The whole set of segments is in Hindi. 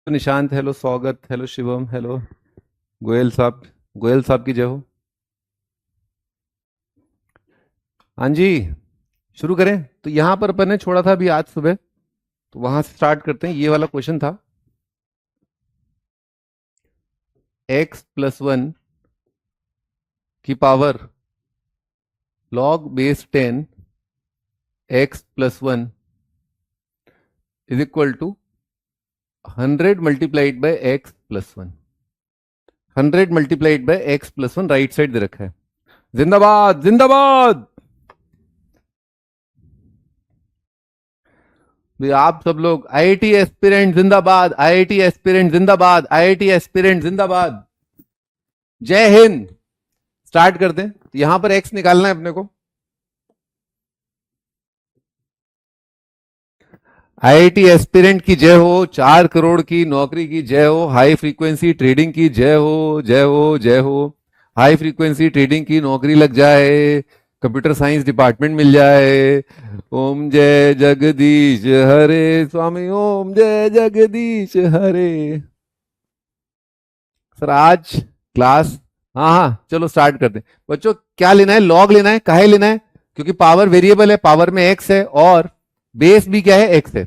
निशांत हेलो, स्वागत, हेलो शिवम, हेलो गोयल साहब। गोयल साहब की जय हो। हाँ जी, शुरू करें। तो यहाँ पर अपन ने छोड़ा था अभी आज सुबह, तो वहां से स्टार्ट करते हैं। ये वाला क्वेश्चन था, x+1 की power log base 10 x+1 is equal to 100 multiplied by x+1। 100 multiplied by x+1 right side दे रखा है। जिंदाबाद जिंदाबाद। भी आप सब लोग आईआईटी एस्पिरेंट जिंदाबाद, आईआईटी एस्पिरेंट जिंदाबाद, आईआईटी एस्पिरेंट जिंदाबाद। जय हिंद। स्टार्ट करते हैं। तो यहां पर एक्स निकालना है अपने को। आईआईटी एस्पिरेंट की जय हो, 4 करोड़ की नौकरी की जय हो, हाई फ्रीक्वेंसी ट्रेडिंग की जय हो, जय हो, जय हो। हाई फ्रीक्वेंसी ट्रेडिंग की नौकरी लग जाए, कंप्यूटर साइंस डिपार्टमेंट मिल जाए। ओम जय जगदीश हरे स्वामी, ओम जय जगदीश हरे। सर आज क्लास, हाँ हाँ चलो स्टार्ट करते हैं। बच्चों क्या लेना है? लॉग लेना है। काहे लेना है? क्योंकि पावर वेरिएबल है, पावर में एक्स है और बेस भी क्या है? एक्स है।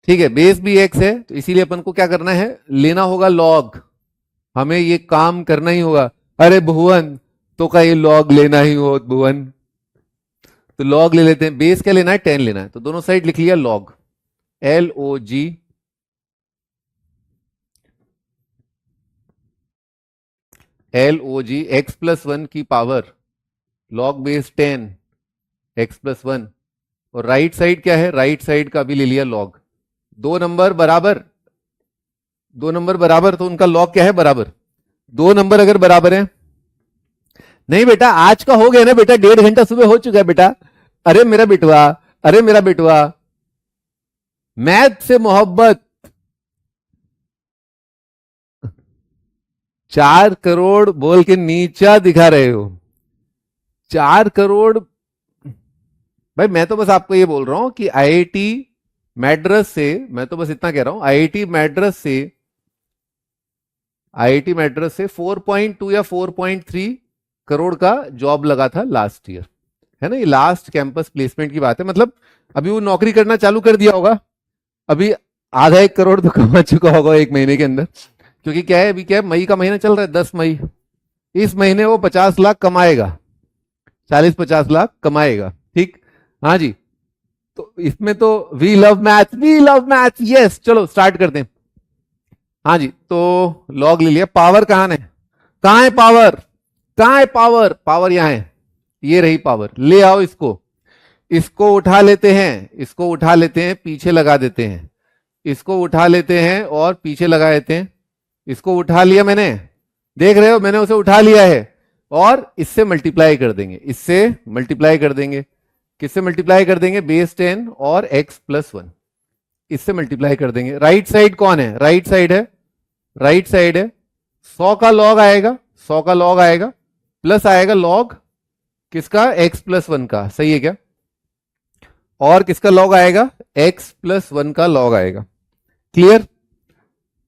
ठीक है, बेस भी एक्स है, तो इसीलिए अपन को क्या करना है? लेना होगा लॉग। हमें ये काम करना ही होगा। अरे भुवन तो का ये लॉग लेना ही हो भुवन, तो लॉग ले लेते हैं। बेस क्या लेना है? 10 लेना है, तो दोनों साइड लिख लिया लॉग, LOG। LOG x+1 की पावर log बेस 10 x+1। और राइट साइड क्या है? राइट साइड का भी ले लिया लॉग। दो नंबर बराबर, दो नंबर बराबर, तो उनका लॉग क्या है? बराबर। दो नंबर अगर बराबर है, नहीं बेटा आज का हो गया ना बेटा, 1.5 घंटा सुबह हो चुका है बेटा। अरे मेरा बिटवा, अरे मेरा बिटवा, मैथ से मोहब्बत। 4 करोड़ बोल के नीचा दिखा रहे हो। 4 करोड़। भाई मैं तो बस आपको ये बोल रहा हूं कि आईआईटी मैड्रास से, मैं तो बस इतना कह रहा हूं, आईआईटी मैड्रास से 4.2 या 4.3 करोड़ का जॉब लगा था लास्ट ईयर, है ना। ये लास्ट कैंपस प्लेसमेंट की बात है। मतलब अभी वो नौकरी करना चालू कर दिया होगा, अभी आधा 1 करोड़ तो कमा चुका होगा 1 महीने के अंदर। क्योंकि क्या है, अभी क्या है, मई का महीना चल रहा है, 10 मई। इस महीने वो 50 लाख कमाएगा, 40-50 लाख कमाएगा। ठीक, हाँ जी। तो इसमें तो we love math, we love math, yes. चलो स्टार्ट करते हैं। हाँ जी, तो लॉग ले लिया। पावर कहां है? कहां है पावर? कहां है पावर? पावर यहां है, ये रही पावर। ले आओ इसको, इसको उठा लेते हैं, इसको उठा लेते हैं, पीछे लगा देते हैं। इसको उठा लेते हैं और पीछे लगा देते हैं। इसको उठा लिया मैंने, देख रहे हो, मैंने उसे उठा लिया है। और इससे मल्टीप्लाई कर देंगे, इससे मल्टीप्लाई कर देंगे। किससे मल्टीप्लाई कर देंगे? बेस 10 और x+1, इससे मल्टीप्लाई कर देंगे। राइट साइड कौन है? राइट साइड है, राइट साइड है। 100 का लॉग आएगा, 100 का लॉग आएगा, प्लस आएगा लॉग किसका? x+1 का। सही है क्या? और किसका लॉग आएगा? x+1 का लॉग आएगा। क्लियर?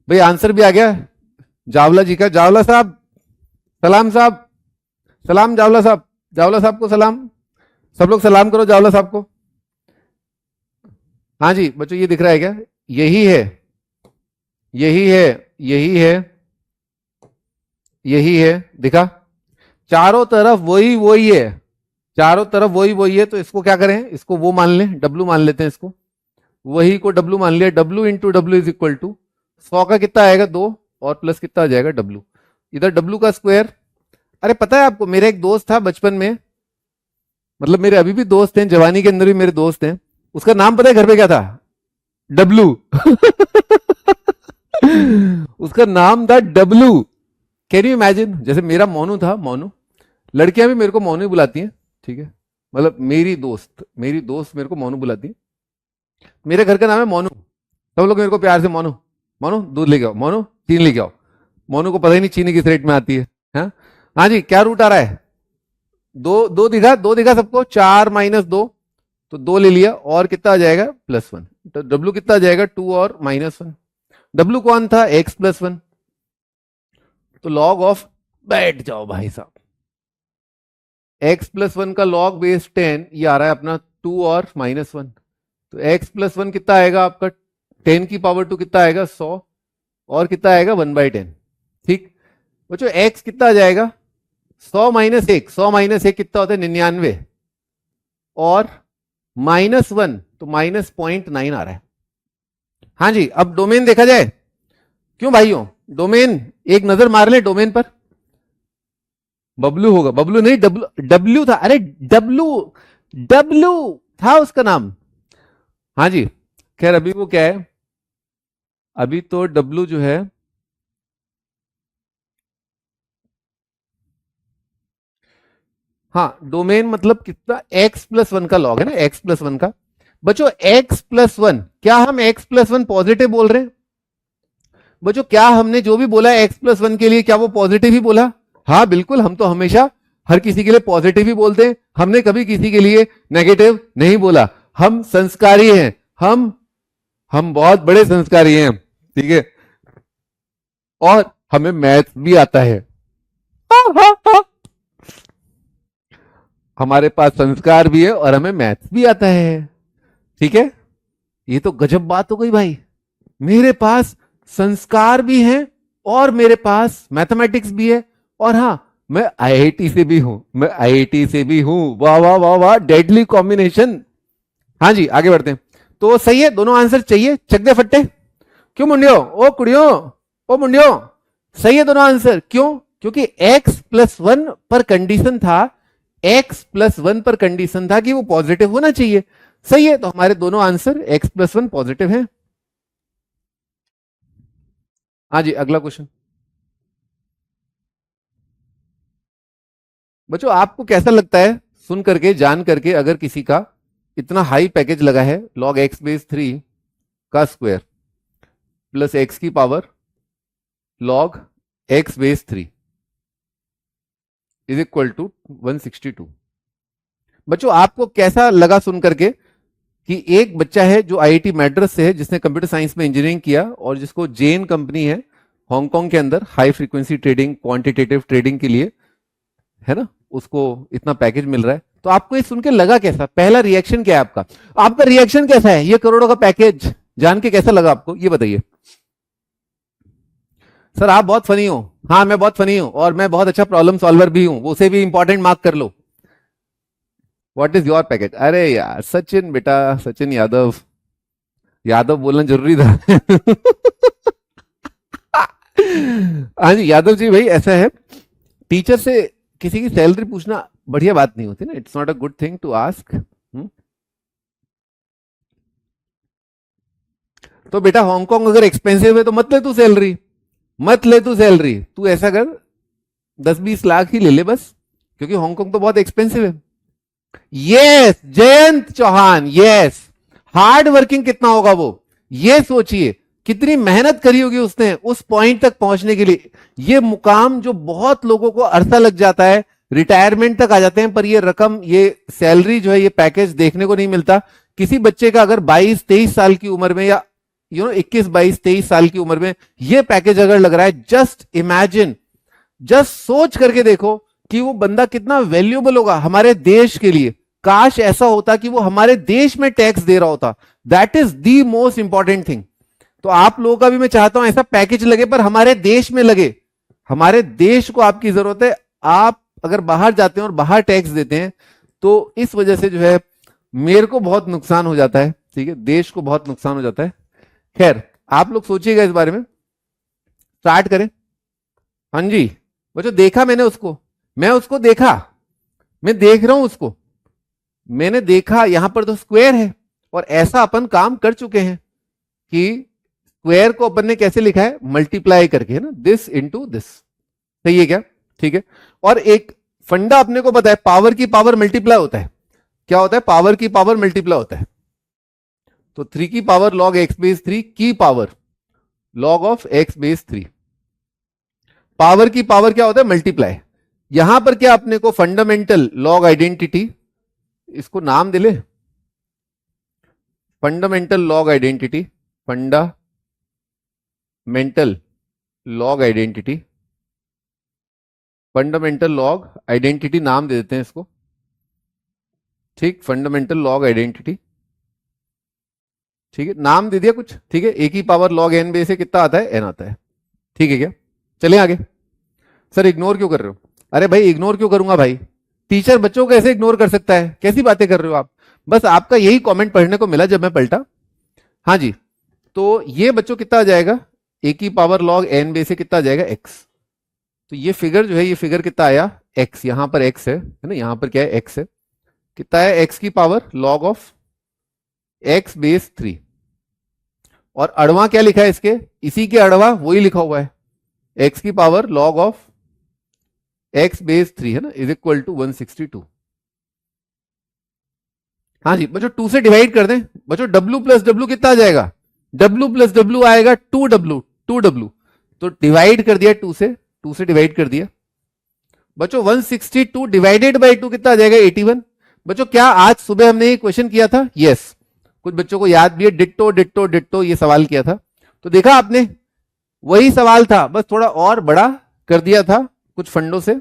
भाई आंसर भी आ गया जावला जी का। जावला साहब सलाम, साहब सलाम, जावला साहब, जावला साहब को सलाम। सब लोग सलाम करो जावला साहब को। हाँ जी बच्चों, ये दिख रहा है क्या? यही है, यही है, यही है, यही है। दिखा? चारों तरफ वही वही है, चारों तरफ वही वही है। तो इसको क्या करें? इसको वो मान लें, डब्लू मान लेते हैं इसको। वही को डब्लू मान लिया। W into W is equal to 100 का कितना आएगा? 2, और प्लस कितना आ जाएगा? डब्लू। इधर डब्लू का स्क्वायर। अरे पता है आपको, मेरा एक दोस्त था बचपन में, मतलब मेरे अभी भी दोस्त हैं, जवानी के अंदर भी मेरे दोस्त हैं। उसका नाम पता है घर पे क्या था? डब्लू। उसका नाम था डब्लू। Can you imagine? जैसे मेरा मोनू था, मोनू। लड़कियां भी मेरे को मोनू ही बुलाती हैं, ठीक है। मतलब मेरी दोस्त मेरे को मोनू बुलाती है। मेरे घर का नाम है मोनू, सब लोग मेरे को प्यार से मोनू, मोनू दूध लेके आओ, मोनू चीनी लेके आओ। मोनू को पता ही नहीं चीनी किस रेट में आती है। हाँ हाँ जी, क्या रूट आ रहा है? दो, दो दिखा, दो दिखा सबको। 4 - 2, तो 2 ले लिया और कितना आ जाएगा +1, तो W कितना आ जाएगा 2 और -1। W कौन था x+1, तो log ऑफ, बैठ जाओ भाई साहब, x+1 का log बेस 10 ये आ रहा है अपना 2 और -1, तो x+1 कितना आएगा आपका 10 की पावर 2 कितना आएगा 100 और कितना आएगा 1/10। ठीक बच्चों, x कितना आ जाएगा 100 - 1, 100 - 1 कितना होता है 99 और -1 तो -0.9 आ रहा है। हाँ जी, अब डोमेन देखा जाए, क्यों भाइयों, डोमेन एक नजर मार ले डोमेन पर। बबलू होगा, बबलू नहीं डब्ल्यू था, अरे डब्ल्यू था उसका नाम। हाँ जी, खैर अभी वो क्या है, अभी तो डब्ल्यू जो है, हाँ डोमेन मतलब कितना x+1 का लॉग है ना, x+1 का। बच्चों x+1, क्या हम x+1 पॉजिटिव बोल रहे हैं? बच्चों क्या हमने जो भी बोला x+1 के लिए क्या वो पॉजिटिव ही बोला? हाँ बिल्कुल, हम तो हमेशा हर किसी के लिए पॉजिटिव ही बोलते हैं, हमने कभी किसी के लिए नेगेटिव नहीं बोला। हम संस्कारी हैं, हम बहुत बड़े संस्कारी हैं, ठीक है, और हमें मैथ्स भी आता है। हमारे पास संस्कार भी है और हमें मैथ्स भी आता है, ठीक है। ये तो गजब बात हो गई भाई, मेरे पास संस्कार भी हैं और मेरे पास मैथमेटिक्स भी है, और हाँ मैं आईआईटी से भी हूं, मैं आईआईटी से भी हूं, वाह वाह वाह वाह, डेडली कॉम्बिनेशन। हाँ जी आगे बढ़ते हैं, तो सही है, दोनों आंसर चाहिए, चक दे फट्टे। क्यों मुंडियो, ओ कुड़ियो, ओ मुंडियो, सही है दोनों आंसर, क्यों? क्योंकि x+1 पर कंडीशन था, x+1 पर कंडीशन था कि वो पॉजिटिव होना चाहिए। सही है, तो हमारे दोनों आंसर x+1 पॉजिटिव है। हाँ जी अगला क्वेश्चन। बच्चों आपको कैसा लगता है सुन करके, जान करके, अगर किसी का इतना हाई पैकेज लगा है log x3 का स्क्वायर प्लस x की power log x3 is equal to 162। बच्चों आपको कैसा लगा सुन करके कि एक बच्चा है जो आईआईटी मैड्रास से है, जिसने कंप्यूटर साइंस में इंजीनियरिंग किया और जिसको जेन कंपनी है हांगकांग के अंदर high frequency trading, quantitative trading के लिए, है ना, उसको इतना पैकेज मिल रहा है। तो आपको ये सुन के लगा कैसा, पहला रिएक्शन क्या है आपका? आपका रिएक्शन कैसा है ये करोड़ों का पैकेज जान के, कैसा लगा आपको ये बताइए। सर आप बहुत फनी हो, हाँ मैं बहुत फनी हूं और मैं बहुत अच्छा प्रॉब्लम सॉल्वर भी हूं, उसे भी इंपॉर्टेंट मार्क कर लो। What is your package? अरे यार सचिन बेटा, सचिन यादव, यादव बोलना जरूरी था। हाँ जी यादव जी, भाई ऐसा है, टीचर से किसी की सैलरी पूछना बढ़िया बात नहीं होती ना, it's not a good thing to ask. तो बेटा हांगकांग अगर एक्सपेंसिव है तो मत ले तू सैलरी, मत ले तू सैलरी, तू ऐसा कर 10-20 लाख ही ले ले बस, क्योंकि हांगकांग तो बहुत एक्सपेंसिव है। Yes Jayant Chauhan, yes, hard working कितना होगा वो, ये सोचिए कितनी मेहनत करी होगी उसने उस पॉइंट तक पहुंचने के लिए। ये मुकाम जो बहुत लोगों को अरसा लग जाता है, रिटायरमेंट तक आ जाते हैं, पर ये रकम, ये सैलरी जो है, ये पैकेज देखने को नहीं मिलता। किसी बच्चे का अगर 22-23 साल की उम्र में, या 21-22-23 साल की उम्र में ये पैकेज अगर लग रहा है, जस्ट इमेजिन, जस्ट सोच करके देखो कि वो बंदा कितना वैल्यूएबल होगा हमारे देश के लिए। काश ऐसा होता कि वो हमारे देश में टैक्स दे रहा होता, that is the most important thing. तो आप लोगों का भी मैं चाहता हूं ऐसा पैकेज लगे, पर हमारे देश में लगे, हमारे देश को आपकी जरूरत है। आप अगर बाहर जाते हैं और बाहर टैक्स देते हैं तो इस वजह से जो है मेरे को बहुत नुकसान हो जाता है, ठीक है, देश को बहुत नुकसान हो जाता है। खैर आप लोग सोचिएगा इस बारे में, स्टार्ट करें। हाँ जी बच्चों, देखा मैंने उसको, मैं उसको देखा, मैं देख रहा हूं उसको, मैंने देखा यहां पर तो स्क्वायर है, और ऐसा अपन काम कर चुके हैं कि स्क्वायर को अपन ने कैसे लिखा है, मल्टीप्लाई करके, है ना, दिस इंटू दिस। सही है क्या? ठीक है। और एक फंडा अपने को पता है, पावर की पावर मल्टीप्लाई होता है। क्या होता है? पावर की पावर मल्टीप्लाई होता है। तो 3 की पावर log x3 की power log of x3, power की पावर क्या होता है? मल्टीप्लाई। यहां पर क्या अपने को फंडामेंटल लॉग आइडेंटिटी, इसको नाम दे ले, fundamental log identity, fundamental log identity, fundamental log identity नाम दे देते हैं इसको, ठीक, फंडामेंटल लॉग आइडेंटिटी, ठीक है, नाम दे दिया कुछ, ठीक है, ए की पावर लॉग एन बेस से कितना आता है, एन आता है, ठीक है क्या। चलिए आगे। सर इग्नोर क्यों कर रहे हो? अरे भाई इग्नोर क्यों करूंगा भाई, टीचर बच्चों को कैसे इग्नोर कर सकता है, कैसी बातें कर रहे हो आप। बस आपका यही कमेंट पढ़ने को मिला जब मैं पलटा। हाँ जी, तो ये बच्चों कितना आ जाएगा, ए की पावर लॉग एन बेस से कितना आ जाएगा, एक्स। तो ये फिगर जो है, ये फिगर कितना आया, एक्स, यहां पर एक्स है ना, यहां पर क्या है, एक्स है, कितना है, एक्स की power log of x base 3, और अड़वा क्या लिखा है इसके, इसी के अड़वा वही लिखा हुआ है, एक्स की power log of x base 3 है ना, इज इक्वल टू 162। हाँ जी बच्चों 2 से डिवाइड कर दें बच्चों, डब्ल्यू प्लस डब्ल्यू कितना आ जाएगा, डब्ल्यू प्लस डब्ल्यू आएगा 2W, 2W, तो डिवाइड कर दिया 2 से डिवाइड कर दिया बच्चों, 162 डिवाइडेड बाई 2 कितना आ जाएगा, 81। बच्चों क्या आज सुबह हमने ये क्वेश्चन किया था, यस, कुछ बच्चों को याद भी है, डिट्टो डिट्टो डिट्टो ये सवाल किया था, तो देखा आपने, वही सवाल था, बस थोड़ा और बड़ा कर दिया था कुछ फंडों से।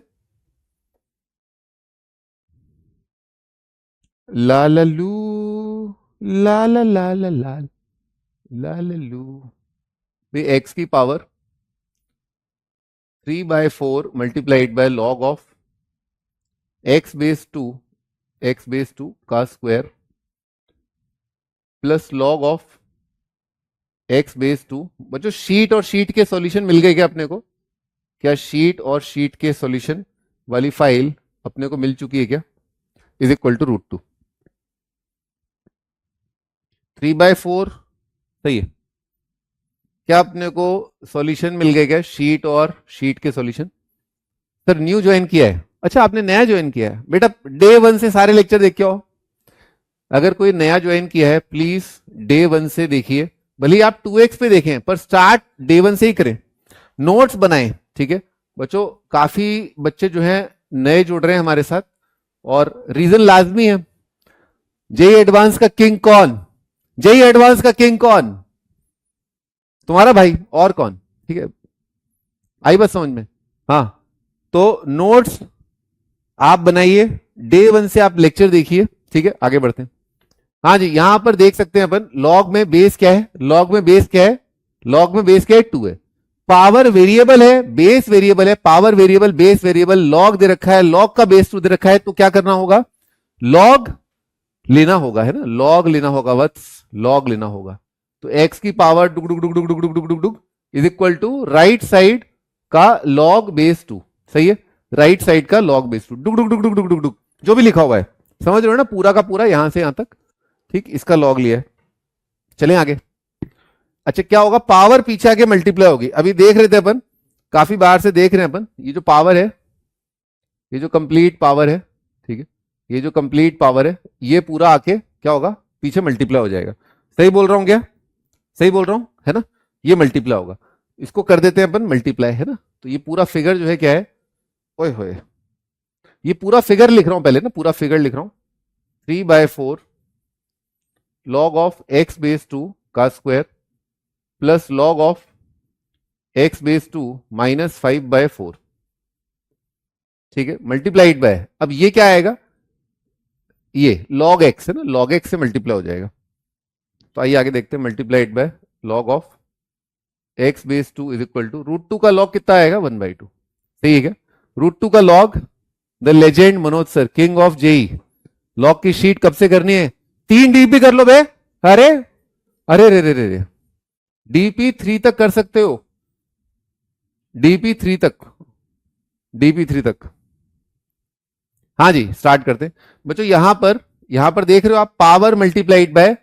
ला ला लू, ला ला ला ला ला ला ला लू, एक्स की power 3/4 multiplied by log of x base 2, x base 2 का square plus log of x base 2। बच्चों शीट और शीट के सॉल्यूशन मिल गए क्या अपने को, क्या शीट और शीट के सॉल्यूशन वाली फाइल अपने को मिल चुकी है क्या, इज इक्वल टू √2, 3/4 सही है क्या, अपने को सॉल्यूशन मिल गए क्या, शीट और शीट के सॉल्यूशन। सर न्यू ज्वाइन किया है, अच्छा आपने नया ज्वाइन किया है, बेटा डे 1 से सारे लेक्चर देख के आओ, अगर कोई नया ज्वाइन किया है प्लीज डे 1 से देखिए, भले आप 2x पे देखें पर स्टार्ट डे 1 से ही करें, नोट्स बनाएं, ठीक है बच्चों। काफी बच्चे जो हैं नए जुड़ रहे हैं हमारे साथ, और रीजन लाजमी है, जेई एडवांस का किंग कौन, जेई एडवांस का किंग कौन, तुम्हारा भाई, और कौन, ठीक है, आई बात समझ में। हाँ तो नोट्स आप बनाइए, डे 1 से आप लेक्चर देखिए, ठीक है आगे बढ़ते हैं। हाँ जी यहां पर देख सकते हैं अपन, लॉग में बेस क्या है, लॉग में बेस क्या है, लॉग में बेस क्या है, 2 है, पावर वेरिएबल है, बेस वेरिएबल है, power variable base variable, log दे रखा है, लॉग का बेस 2 दे रखा है, तो क्या करना होगा, लॉग लेना होगा, है ना, लॉग लेना होगा वत्स, लॉग लेना होगा। तो x की पावर डुक डुक डुक डुक डुक डुक डुक डुक डुक is equal to right side का लॉग बेस 2, सही है, राइट साइड का लॉग बेस 2 डुक डुक डुक डुक डुक डुक डुक, जो भी लिखा हुआ है समझ रहे हो ना, पूरा का पूरा यहां से यहां तक, ठीक, इसका लॉग लिया है। चलें आगे। अच्छा क्या होगा, पावर पीछे आके मल्टीप्लाई होगी, अभी देख रहे थे अपन, काफी बार से देख रहे हैं अपन, ये जो पावर है, ये जो कंप्लीट पावर है, ठीक है, ये जो कंप्लीट पावर है, ये पूरा आके क्या होगा, पीछे मल्टीप्लाई हो जाएगा, सही बोल रहा हूं क्या, सही बोल रहा हूं है ना, ये मल्टीप्लाई होगा, इसको कर देते हैं अपन मल्टीप्लाई, है ना, तो ये पूरा फिगर जो है क्या है, ओए होए, ये पूरा फिगर लिख रहा हूं पहले ना, पूरा फिगर लिख रहा हूं, 3/4 लॉग ऑफ एक्स बेस 2 का square plus log of x base 2 minus 5/4, ठीक है, मल्टीप्लाइड बाय, अब ये क्या आएगा, ये लॉग एक्स है ना, लॉग एक्स से मल्टीप्लाई हो जाएगा, तो आइए आगे देखते हैं, multiplied by log of x base 2 is equal to √2 का लॉग कितना आएगा, 1/2, सही है क्या, √2 का log, the legend Manoj sir, king of JEE, log की शीट कब से करनी है, 3 डीपी कर लो बे, अरे अरे रे रे रे रे, डीपी 3 तक कर सकते हो, डीपी 3 तक, डीपी 3 तक। हाँ जी स्टार्ट करते हैं बच्चों, यहां पर देख रहे हो आप, power multiplied by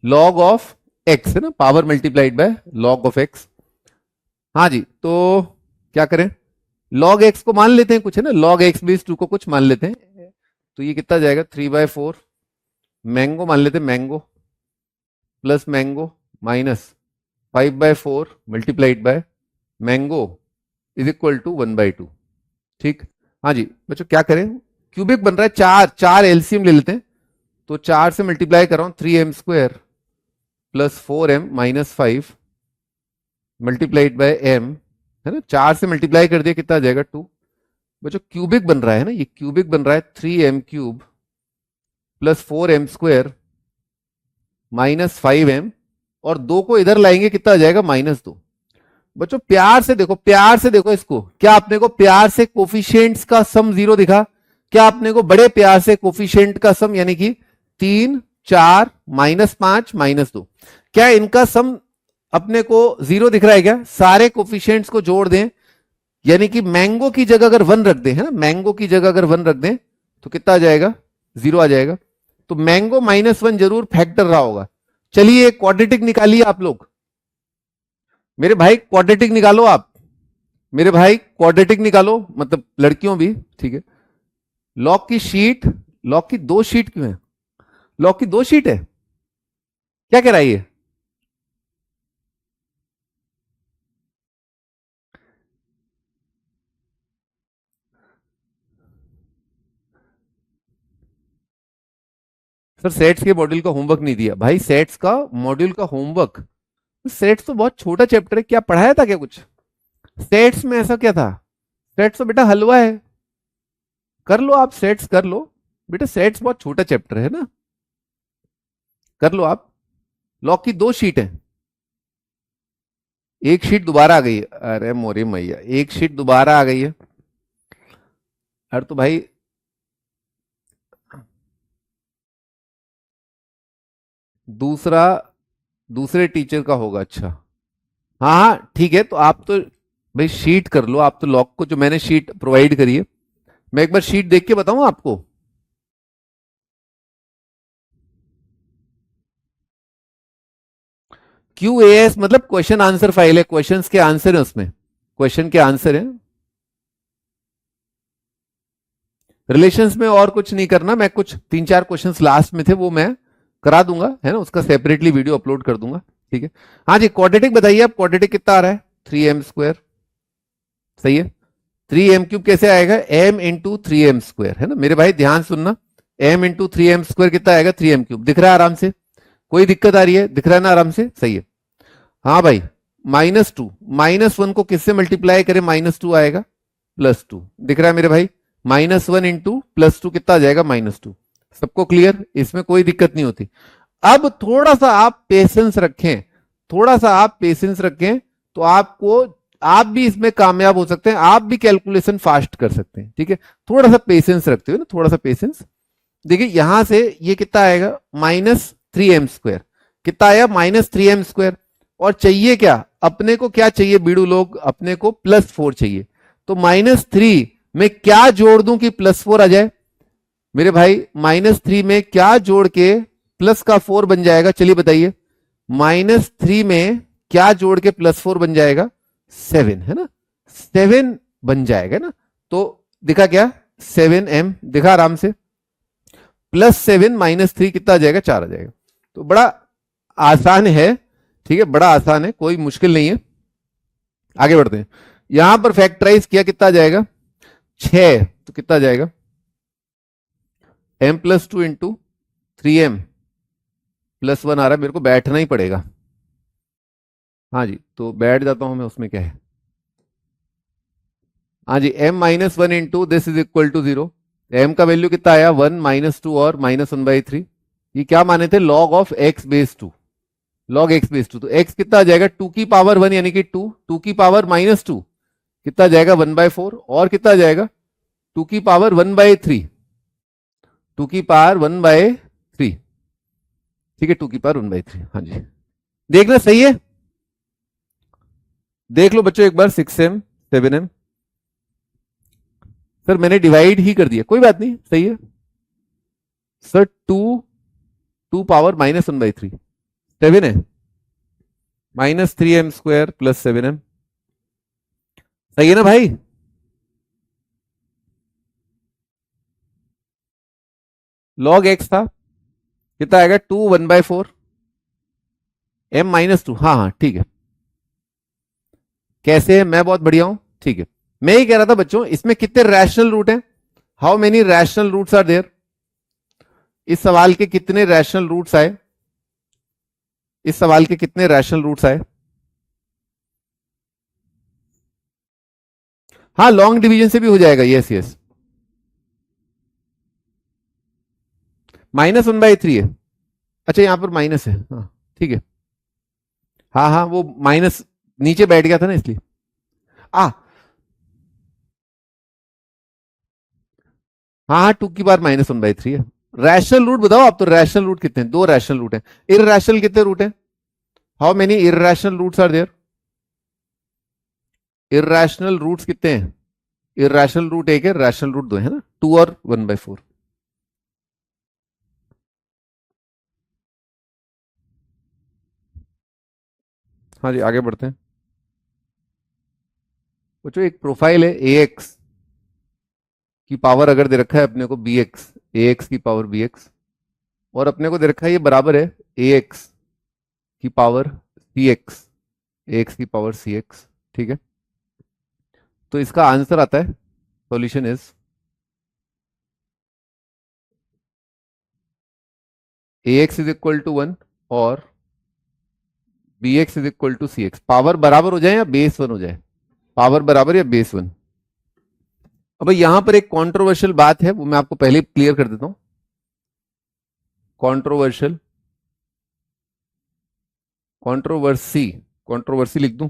log of x है ना, power multiplied by log of x. हाँ जी तो क्या करें, लॉग एक्स को मान लेते हैं कुछ, है ना, लॉग एक्स बेस 2 को कुछ मान लेते हैं, तो ये कितना जाएगा, 3/4 मैंगो मान लेते हैं, mango plus mango minus 5/4 multiplied by mango is equal to 1/2, ठीक। हाँ जी बच्चों क्या करें, क्यूबिक बन रहा है, 4 एलसीएम ले लेते हैं, तो 4 से मल्टीप्लाई कर रहा हूं, 3m² plus 4m minus 5 multiplied by m, है ना, 4 से मल्टीप्लाई कर दिया, कितना आ जाएगा 2। बच्चों क्यूबिक बन रहा है ना, ये क्यूबिक बन रहा है 3m cube plus 4m square minus 5m, और 2 को इधर लाएंगे कितना आ जाएगा -2। बच्चों प्यार से देखो, प्यार से देखो इसको, क्या आपने को प्यार से कोफिशिएंट्स का सम 0 दिखा? क्या आपने को बड़े प्यार से कोफिशिएंट का सम यानी कि 3 4 -5 -2, क्या इनका सम अपने को 0 दिख रहा है क्या? सारे कोफिशिएंट्स को जोड़ दें, यानी कि मैंगो की जगह अगर 1 रख दें, है ना, मैंगो की जगह अगर 1 रख दें तो कितना आ जाएगा? 0 आ जाएगा। तो मैंगो -1 जरूर फैक्टर रहा होगा। चलिए क्वाड्रेटिक निकालिए आप लोग, मेरे भाई क्वाड्रेटिक निकालो आप, मेरे भाई क्वाड्रेटिक निकालो, मतलब लड़कियों भी, ठीक है। लॉग की शीट, लॉग की 2 शीट क्यों है? लॉग की 2 शीट है, क्या कह रहा है ये? सर सेट्स के मॉड्यूल का होमवर्क नहीं दिया भाई, सेट्स का मॉड्यूल का होमवर्क, सेट्स तो बहुत छोटा चैप्टर है, क्या पढ़ाया था क्या कुछ सेट्स में? ऐसा क्या था? सेट्स तो बेटा हलवा है, कर लो आप सेट्स, कर लो बेटा, सेट्स बहुत छोटा चैप्टर है ना, कर लो आप। लॉग की 2 शीट है, एक शीट दोबारा आ गई है, अरे मोरी मैया, एक शीट दोबारा आ गई है। अरे तो भाई दूसरा, दूसरे टीचर का होगा, अच्छा। हाँ हाँ ठीक है, तो आप तो भाई शीट कर लो, आप तो लॉग को जो मैंने शीट प्रोवाइड करी है, मैं एक बार शीट देख के बताऊं आपको। QAS मतलब क्वेश्चन आंसर फाइल है, क्वेश्चंस के आंसर है उसमें, क्वेश्चन के आंसर है। रिलेशंस में और कुछ नहीं करना, मैं कुछ 3 4 क्वेश्चंस लास्ट में थे वो मैं करा दूंगा, है ना, उसका सेपरेटली वीडियो अपलोड कर दूंगा, ठीक है। हाँ जी क्वाड्रेटिक बताइए आप, क्वाड्रेटिक कितना आ रहा है? 3m स्क्वायर, सही है। 3m क्यूब कैसे आएगा? m इंटू 3m स्क्वायर, है ना मेरे भाई, ध्यान सुनना, m इंटू 3m स्क्वायर कितना आएगा? 3m क्यूब, दिख रहा है आराम से? कोई दिक्कत आ रही है? दिख रहा है ना आराम से, सही है। हाँ भाई -2, -1 को किससे मल्टीप्लाई करें? -2 आएगा, +2, दिख रहा है मेरे भाई? -1 इंटू +2 कितना आ जाएगा? -2। सबको क्लियर? इसमें कोई दिक्कत नहीं होती। अब थोड़ा सा आप पेशेंस रखें, थोड़ा सा आप पेशेंस रखें, तो आपको, आप भी इसमें कामयाब हो सकते हैं, आप भी कैलकुलेशन फास्ट कर सकते हैं, ठीक है। थोड़ा सा पेशेंस रखते हो ना, थोड़ा सा पेशेंस। देखिए यहां से ये कितना आएगा? -3m स्क्वायर, कितना आया? -3m square. और चाहिए क्या अपने को? क्या चाहिए बीड़ू लोग? अपने को +4 चाहिए। तो -3 में क्या जोड़ दूं कि +4 आ जाए? मेरे भाई -3 में क्या जोड़ के प्लस का 4 बन जाएगा? चलिए बताइए, -3 में क्या जोड़ के +4 बन जाएगा? 7, है ना, 7 बन जाएगा ना। तो दिखा क्या? 7m दिखा आराम से, +7 -3 कितना आ जाएगा? 4 आ जाएगा। तो बड़ा आसान है, ठीक है, बड़ा आसान है, कोई मुश्किल नहीं है। आगे बढ़ते हैं, यहां पर फैक्टराइज किया, कितना आ जाएगा? 6, तो कितना आ जाएगा? m+2 इंटू 3m+1 आ रहा है, मेरे को बैठना ही पड़ेगा। हाँ जी तो बैठ जाता हूं मैं, उसमें क्या है। हाँ जी m-1 into this is equal to 0, m का वैल्यू कितना आया? 1 -2 और -1/3। ये क्या माने थे? log of x/2, log x/2, तो x कितना आ जाएगा? 2 की पावर 1 यानी कि 2, 2 की पावर -2 कितना आ जाएगा? 1/4, और कितना आ जाएगा? 2 की पावर 1/3, 2 की पावर 1/3, ठीक है, 2 की पावर 1/3। हाँ जी देखना सही है, देख लो बच्चों एक बार, 6m 7m, सर मैंने डिवाइड ही कर दिया, कोई बात नहीं, सही है सर। 2 पावर -1/3 7 है, -3m स्क्वायर प्लस 7m, सही है ना भाई? log x था, कितना आएगा? 2 1/4 m-2, हाँ हाँ ठीक है। कैसे है? मैं बहुत बढ़िया हूं, ठीक है। मैं ही कह रहा था बच्चों, इसमें कितने रैशनल रूट हैं? How many rational roots are there? इस सवाल के कितने रैशनल रूट्स आए? इस सवाल के कितने रैशनल रूट्स आए? हाँ, लॉन्ग डिवीजन से भी हो जाएगा, यस यस। -1/3 है। अच्छा, यहां पर माइनस है, हाँ ठीक है। हाँ हाँ, वो माइनस नीचे बैठ गया था ना इसलिए। आ हाँ हाँ, 2 की पावर -1/3 है। रैशनल रूट बताओ आप, तो रैशनल रूट कितने हैं? 2 रैशनल रूट हैं। इररैशनल कितने रूट हैं? How many irrational roots are there? Irrational roots कितने हैं? इररैशनल रूट एक है, रैशनल रूट 2 है ना, 2 और 1/4। हाँ जी, आगे बढ़ते हैं। बच्चों, एक प्रोफाइल है ए एक्स की पावर अगर दे रखा है अपने को बी एक्स, ए एक्स की पावर बी एक्स, और अपने को दे रखा है ये बराबर है ए एक्स की power C X, A X की पावर सी एक्स, ठीक है। तो इसका आंसर आता है, solution is A X is equal to 1 और B X is equal to C X. Power बराबर हो जाए या बेस 1 हो जाए? पावर बराबर या बेस 1। अब यहां पर एक कॉन्ट्रोवर्शियल बात है, वो मैं आपको पहले क्लियर कर देता हूं। कॉन्ट्रोवर्शियल, कॉन्ट्रोवर्सी, कॉन्ट्रोवर्सी लिख दूं?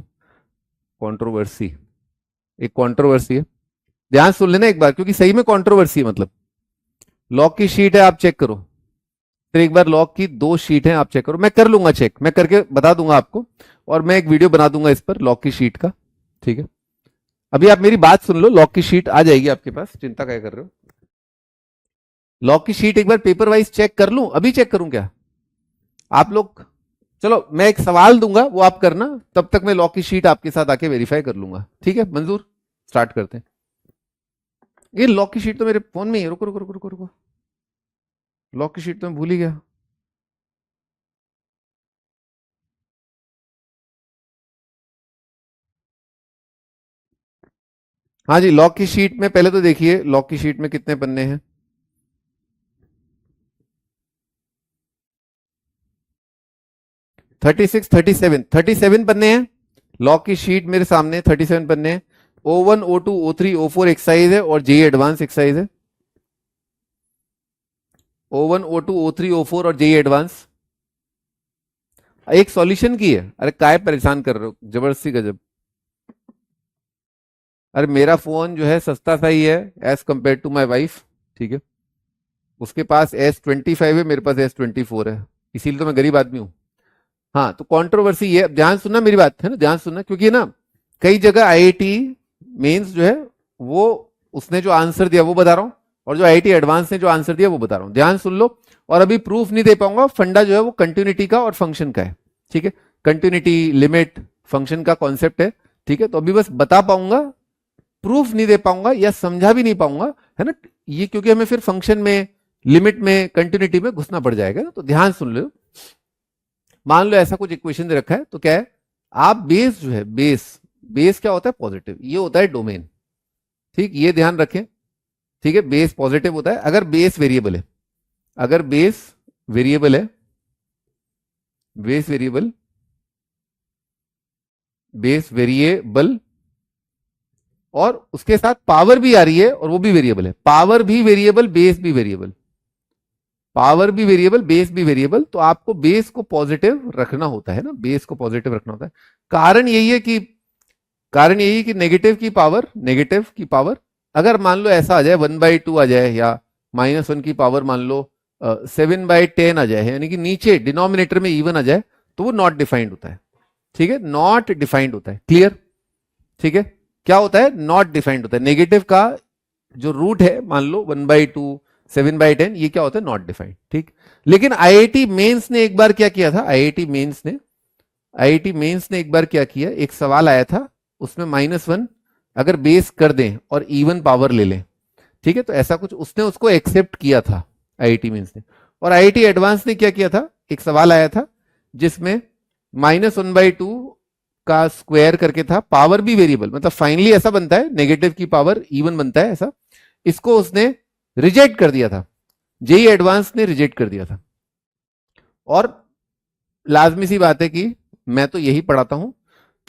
कॉन्ट्रोवर्सी, एक कॉन्ट्रोवर्सी है। ध्यान सुन लेना एक बार, क्योंकि सही में कॉन्ट्रोवर्सी है। मतलब लॉग की शीट है, आप चेक करो। फिर एक बार लॉग की 2 शीट है, आप चेक करो। मैं कर लूंगा चेक, मैं करके बता दूंगा आपको, और मैं एक वीडियो बना दूंगा इस पर लॉग की शीट का, ठीक है। अभी आप मेरी बात सुन लो, लॉग की शीट आ जाएगी आपके पास, चिंता क्या कर रहे हो। लॉग की शीट एक बार पेपर वाइज चेक कर लूं? अभी चेक करूं क्या आप लोग? चलो, मैं एक सवाल दूंगा, वो आप करना, तब तक मैं लॉग की शीट आपके साथ आके वेरीफाई कर लूंगा, ठीक है? मंजूर? स्टार्ट करते हैं। ये लॉग की शीट तो मेरे फोन में ही है, रुको रुको रुको रुको रुको, लॉग की शीट तो मैं भूल ही गया। हाँ जी, लॉग की शीट में पहले तो देखिए, लॉग की शीट में कितने पन्ने हैं? 36, 37 पन्ने हैं। लॉग की शीट मेरे सामने 37 पन्ने हैं। O1, O2, O3, O4 exercise है और जेई एडवांस एक्सरसाइज है। O1, O2, O3, O4 और जेई एडवांस। एक सॉल्यूशन की है। अरे काय परेशान कर रहे हो, जबरदस्ती गजब। अरे मेरा फोन जो है सस्ता सा ही है as compare to my wife, ठीक है। उसके पास S25 है, मेरे पास S24 है, इसीलिए तो मैं गरीब आदमी हूं। हाँ, तो कंट्रोवर्सी ये, ध्यान सुनना मेरी बात है ना, ध्यान सुनना, क्योंकि ना कई जगह आईआईटी मेंस जो है वो, उसने जो आंसर दिया वो बता रहा हूं, और जो आईआईटी एडवांस ने जो आंसर दिया वो बता रहा हूं। ध्यान सुन लो। और अभी प्रूफ नहीं दे पाऊंगा, फंडा जो है वो कंटिन्यूटी का और फंक्शन का है, ठीक है। कंटिन्यूटी, लिमिट, फंक्शन का कॉन्सेप्ट है, ठीक है। तो अभी बस बता पाऊंगा, प्रूफ नहीं दे पाऊंगा या समझा भी नहीं पाऊंगा, है ना, ये क्योंकि हमें फिर फंक्शन में, लिमिट में, कंटिन्यूटी में घुसना पड़ जाएगा ना। तो ध्यान सुन लो। मान लो ऐसा कुछ इक्वेशन दे रखा है, तो क्या है, आप बेस जो है, बेस, बेस क्या होता है? पॉजिटिव, ये होता है डोमेन, ठीक, ये ध्यान रखें, ठीक है। बेस पॉजिटिव होता है अगर बेस वेरिएबल है, अगर बेस वेरिएबल है, बेस वेरिएबल, बेस वेरिएबल, और उसके साथ पावर भी आ रही है और वो भी वेरिएबल है। पावर भी वेरिएबल, बेस भी वेरिएबल, पावर भी वेरिएबल, बेस भी वेरिएबल, तो आपको बेस को पॉजिटिव रखना होता है ना, बेस को पॉजिटिव रखना होता है। कारण यही है कि, कारण यही है कि नेगेटिव की पावर, नेगेटिव की पावर अगर मान लो ऐसा आ जाए 1/2 आ जाए, या -1 की पावर मान लो 7/10 आ जाए, यानी कि नीचे डिनोमिनेटर में इवन आ जाए, तो वो नॉट डिफाइंड होता है, ठीक है। नॉट डिफाइंड होता है, क्लियर, ठीक है। क्या होता है? नॉट डिफाइंड होता है। नेगेटिव का जो रूट है मान लो 1/2, 7/10, ये क्या होता है? नॉट डिफाइंड, ठीक। लेकिन आईआईटी मेंस ने एक बार क्या किया था, आईआईटी मेंस ने, आईआईटी मेंस ने एक बार क्या किया, एक सवाल आया था, उसमें -1 अगर बेस कर दें और इवन पावर ले लें, ठीक है, तो ऐसा कुछ उसने उसको एक्सेप्ट किया था आईआईटी मेंस ने। और आईआईटी एडवांस ने क्या किया था, एक सवाल आया था जिसमें -1/2 का स्क्वायर करके था, पावर भी वेरिएबल, मतलब फाइनली ऐसा बनता है नेगेटिव की पावर इवन बनता है ऐसा, इसको उसने रिजेक्ट कर दिया था, जेई एडवांस ने रिजेक्ट कर दिया था। और लाजमी सी बात है कि मैं तो यही पढ़ाता हूं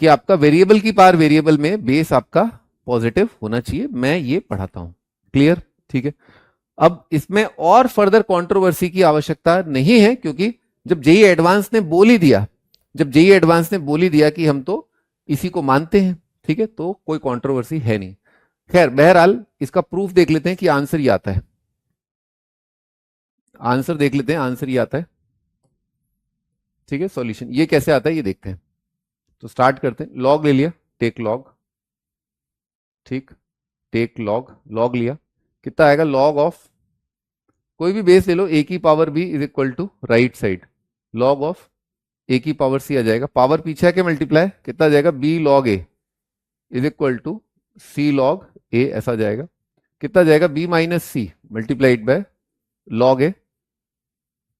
कि आपका वेरिएबल की पावर वेरिएबल में बेस आपका पॉजिटिव होना चाहिए, मैं ये पढ़ाता हूं। क्लियर? ठीक है। अब इसमें और फर्दर कंट्रोवर्सी की आवश्यकता नहीं है, क्योंकि जब जेई एडवांस ने बोल ही दिया, जब जेई एडवांस ने बोल ही दिया कि हम तो इसी को मानते हैं, ठीक है, तो कोई कंट्रोवर्सी है नहीं। खैर बहरहाल इसका प्रूफ देख लेते हैं कि आंसर ये आता है। आंसर देख लेते हैं, आंसर ये आता है। ठीक है, सॉल्यूशन ये कैसे आता है ये देखते हैं। तो स्टार्ट करते हैं। लॉग ले लिया, टेक लॉग, ठीक, टेक लॉग, लॉग लिया, कितना आएगा? लॉग ऑफ कोई भी बेस ले लो, ए की power b is equal to right side log of a की पावर सी आ जाएगा। पावर पीछे के मल्टीप्लाई कितना आ जाएगा? B log a is equal to c log a, ऐसा आ जाएगा। कितना आ जाएगा? B minus c multiplied by log a,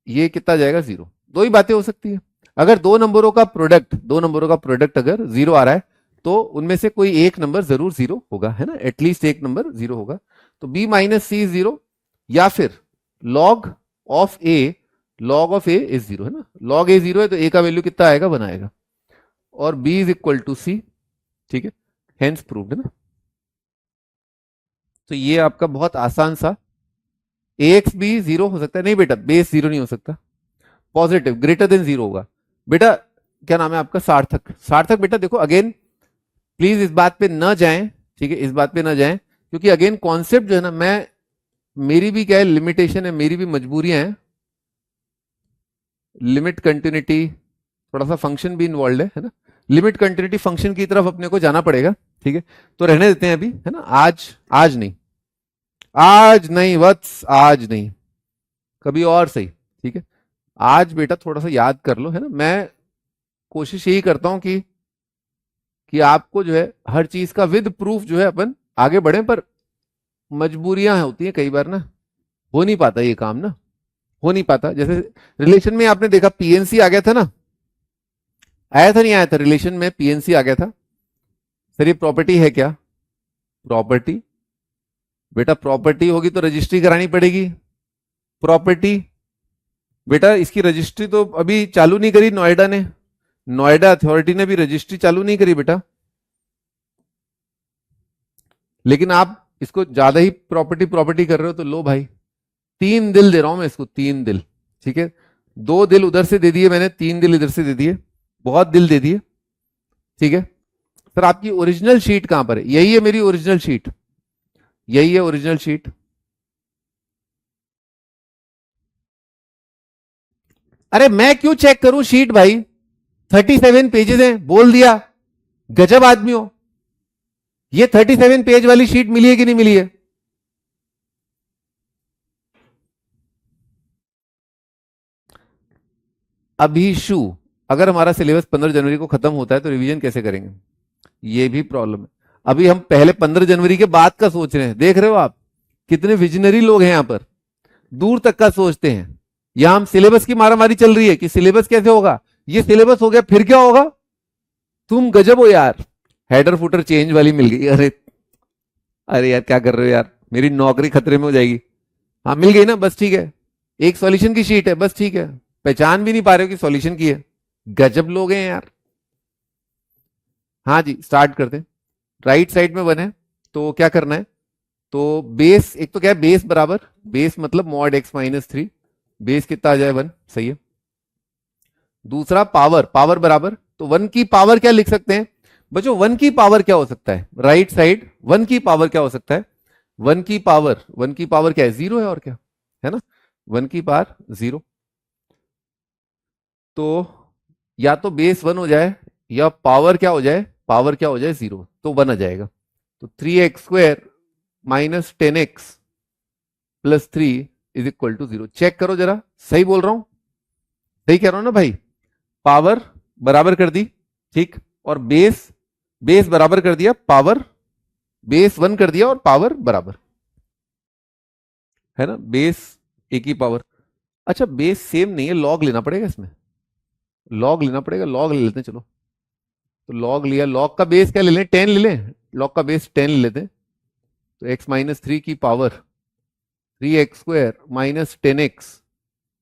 ये कितना आ जाएगा? 0। दो ही बातें हो सकती है। अगर दो नंबरों का प्रोडक्ट अगर 0 आ रहा है तो उनमें से कोई एक नंबर जरूर 0 होगा, है ना, एटलीस्ट एक नंबर 0 होगा। तो बी माइनस सी 0, या फिर log of A, log of A is 0, है ना, लॉग ए 0 है तो ए का वैल्यू कितना आएगा? 1 आएगा, और बी इज इक्वल टू सी। ठीक है, हेंस प्रूव्ड, है ना। तो ये आपका बहुत आसान सा, ए एक्स भी 0 हो सकता है। नहीं बेटा, बेस 0 नहीं हो सकता, पॉजिटिव ग्रेटर देन 0 होगा। बेटा क्या नाम है आपका? सार्थक। सार्थक बेटा देखो अगेन, प्लीज इस बात पे न जाएं, ठीक है, इस बात पे न जाएं, क्योंकि अगेन कॉन्सेप्ट जो है ना, मैं मेरी भी क्या है, लिमिटेशन है, मेरी भी मजबूरियां हैं। लिमिट कंटिन्यूटी, थोड़ा सा फंक्शन भी इन्वॉल्व है ना, लिमिट कंटिन्यूटी फंक्शन की तरफ अपने को जाना पड़ेगा। ठीक है, तो रहने देते हैं अभी, है ना, आज नहीं, आज नहीं वत्स, आज नहीं, कभी और सही। ठीक है, आज बेटा थोड़ा सा याद कर लो, है ना। मैं कोशिश यही करता हूं कि आपको जो है हर चीज का विद प्रूफ जो है अपन आगे बढ़े, पर मजबूरियां होती हैं कई बार ना, हो नहीं पाता ये काम ना, हो नहीं पाता। जैसे रिलेशन में आपने देखा पीएनसी आ गया था ना, आया था नहीं आया था? रिलेशन में पीएनसी आ गया था। सर ये प्रॉपर्टी है क्या? प्रॉपर्टी बेटा, प्रॉपर्टी होगी तो रजिस्ट्री करानी पड़ेगी। प्रॉपर्टी बेटा, इसकी रजिस्ट्री तो अभी चालू नहीं करी नोएडा ने, नोएडा अथॉरिटी ने भी रजिस्ट्री चालू नहीं करी बेटा। लेकिन आप इसको ज्यादा ही प्रॉपर्टी प्रॉपर्टी कर रहे हो, तो लो भाई, 3 दिल दे रहा हूं मैं इसको, 3 दिल। ठीक है, 2 दिल उधर से दे दिए मैंने, 3 दिल इधर से दे दिए, बहुत दिल दे दिए। ठीक है सर, आपकी ओरिजिनल शीट कहां पर है? यही है मेरी ओरिजिनल शीट, यही है ओरिजिनल शीट। अरे मैं क्यों चेक करूं शीट भाई, 37 पेजेस हैं, बोल दिया, गजब आदमी हो। ये 37 पेज वाली शीट मिली है कि नहीं मिली है? अभिशु, अगर हमारा सिलेबस 15 जनवरी को खत्म होता है तो रिवीजन कैसे करेंगे? ये भी प्रॉब्लम है। अभी हम पहले 15 जनवरी के बाद का सोच रहे हैं। देख रहे हो आप कितने विजनरी लोग हैं यहां पर, दूर तक का सोचते हैं। यहां हम सिलेबस की मारामारी चल रही है कि सिलेबस कैसे होगा, ये सिलेबस हो गया फिर क्या होगा। तुम गजब हो यार, हेडर फुटर चेंज वाली मिल गई। अरे अरे यार क्या कर रहे हो यार, मेरी नौकरी खतरे में हो जाएगी। हाँ मिल गई ना, बस ठीक है, एक सॉल्यूशन की शीट है, बस ठीक है, पहचान भी नहीं पा रहे हो कि सॉल्यूशन की है। गजब लोग हैं यार। हाँ जी, स्टार्ट करते हैं। राइट साइड में 1 है तो क्या करना है? तो बेस, एक तो क्या है, बेस बराबर, बेस मतलब मॉड x माइनस 3, बेस कितना आ जाए? 1, सही है। दूसरा पावर, पावर बराबर, तो 1 की पावर क्या लिख सकते हैं बच्चों? 1 की पावर क्या हो सकता है? राइट साइड 1 की पावर क्या हो सकता है? 1 की पावर, 1 की पावर क्या है? 0 है, और क्या है ना, 1 की पावर 0। तो या तो बेस 1 हो जाए, या पावर क्या हो जाए? पावर क्या हो जाए? 0, तो 1 आ जाएगा। तो 3x² minus 10x plus 3 is equal to 0। Check करो जरा, सही बोल रहा हूं, सही कह रहा हूं ना भाई? पावर बराबर कर दी, ठीक, और बेस, बेस बराबर कर दिया पावर, बेस 1 कर दिया और पावर बराबर, है ना, बेस एक ही पावर। अच्छा बेस सेम नहीं है, लॉग लेना पड़ेगा इसमें, लॉग लेना पड़ेगा, लॉग ले लेते हैं चलो। तो लॉग लिया, लॉग का बेस क्या ले लें? 10 ले लें, लॉग का बेस 10 ले लेते हैं। तो x माइनस 3 की power 3x² minus 10x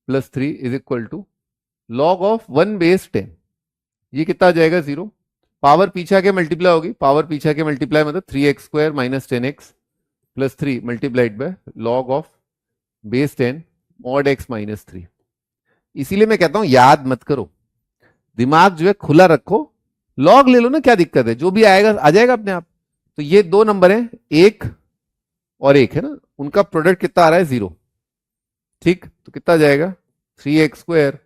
plus 3 is equal to log of 1/10, ये कितना आ जाएगा 0। पावर पीछे आके मल्टीप्लाई होगी, पावर पीछे आके मल्टीप्लाई मतलब 3x² minus 10x plus 3 multiplied by log of base 10 mod x minus 3। इसीलिए मैं कहता हूं याद मत करो, दिमाग जो है खुला रखो, लॉग ले लो ना, क्या दिक्कत है, जो भी आएगा आ जाएगा अपने आप। तो ये दो नंबर हैं, एक और एक है ना, उनका प्रोडक्ट कितना आ रहा है 0। ठीक, तो कितना जाएगा 3x²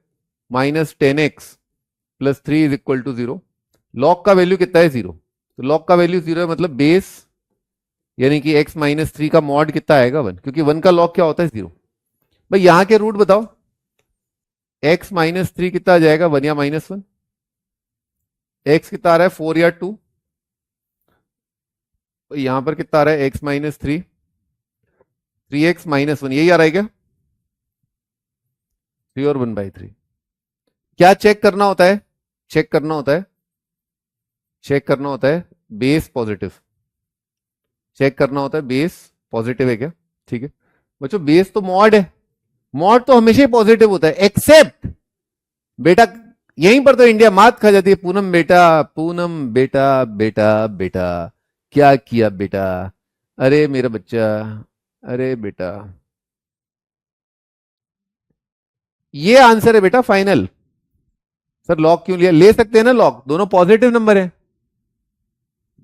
minus 10x plus 3 is equal to 0। Log का वैल्यू कितना है 0, तो लॉग का वैल्यू 0 है, मतलब बेस यानी कि x माइनस 3 का मॉड कितना आएगा 1, क्योंकि 1 का लॉग क्या होता है 0। भाई यहां के रूट बताओ, x माइनस 3 कितना आ जाएगा 1 या माइनस 1, x कितना आ रहा है 4 या 2, यहां पर कितना आ रहा है x माइनस 3, 3x माइनस 1, यही आ रहा है क्या, 3 और 1/3। क्या चेक करना होता है, चेक करना होता है, चेक करना होता है बेस पॉजिटिव, चेक करना होता है बेस पॉजिटिव है क्या। ठीक है बच्चों, बेस तो मॉड है, मॉड तो हमेशा ही पॉजिटिव होता है, एक्सेप्ट बेटा यहीं पर तो इंडिया मात खा जाती है। पूनम बेटा, पूनम बेटा, बेटा बेटा क्या किया बेटा, अरे मेरा बच्चा, अरे बेटा, ये आंसर है बेटा फाइनल। सर लॉग क्यों लिया, ले सकते हैं ना लॉग, दोनों पॉजिटिव नंबर है,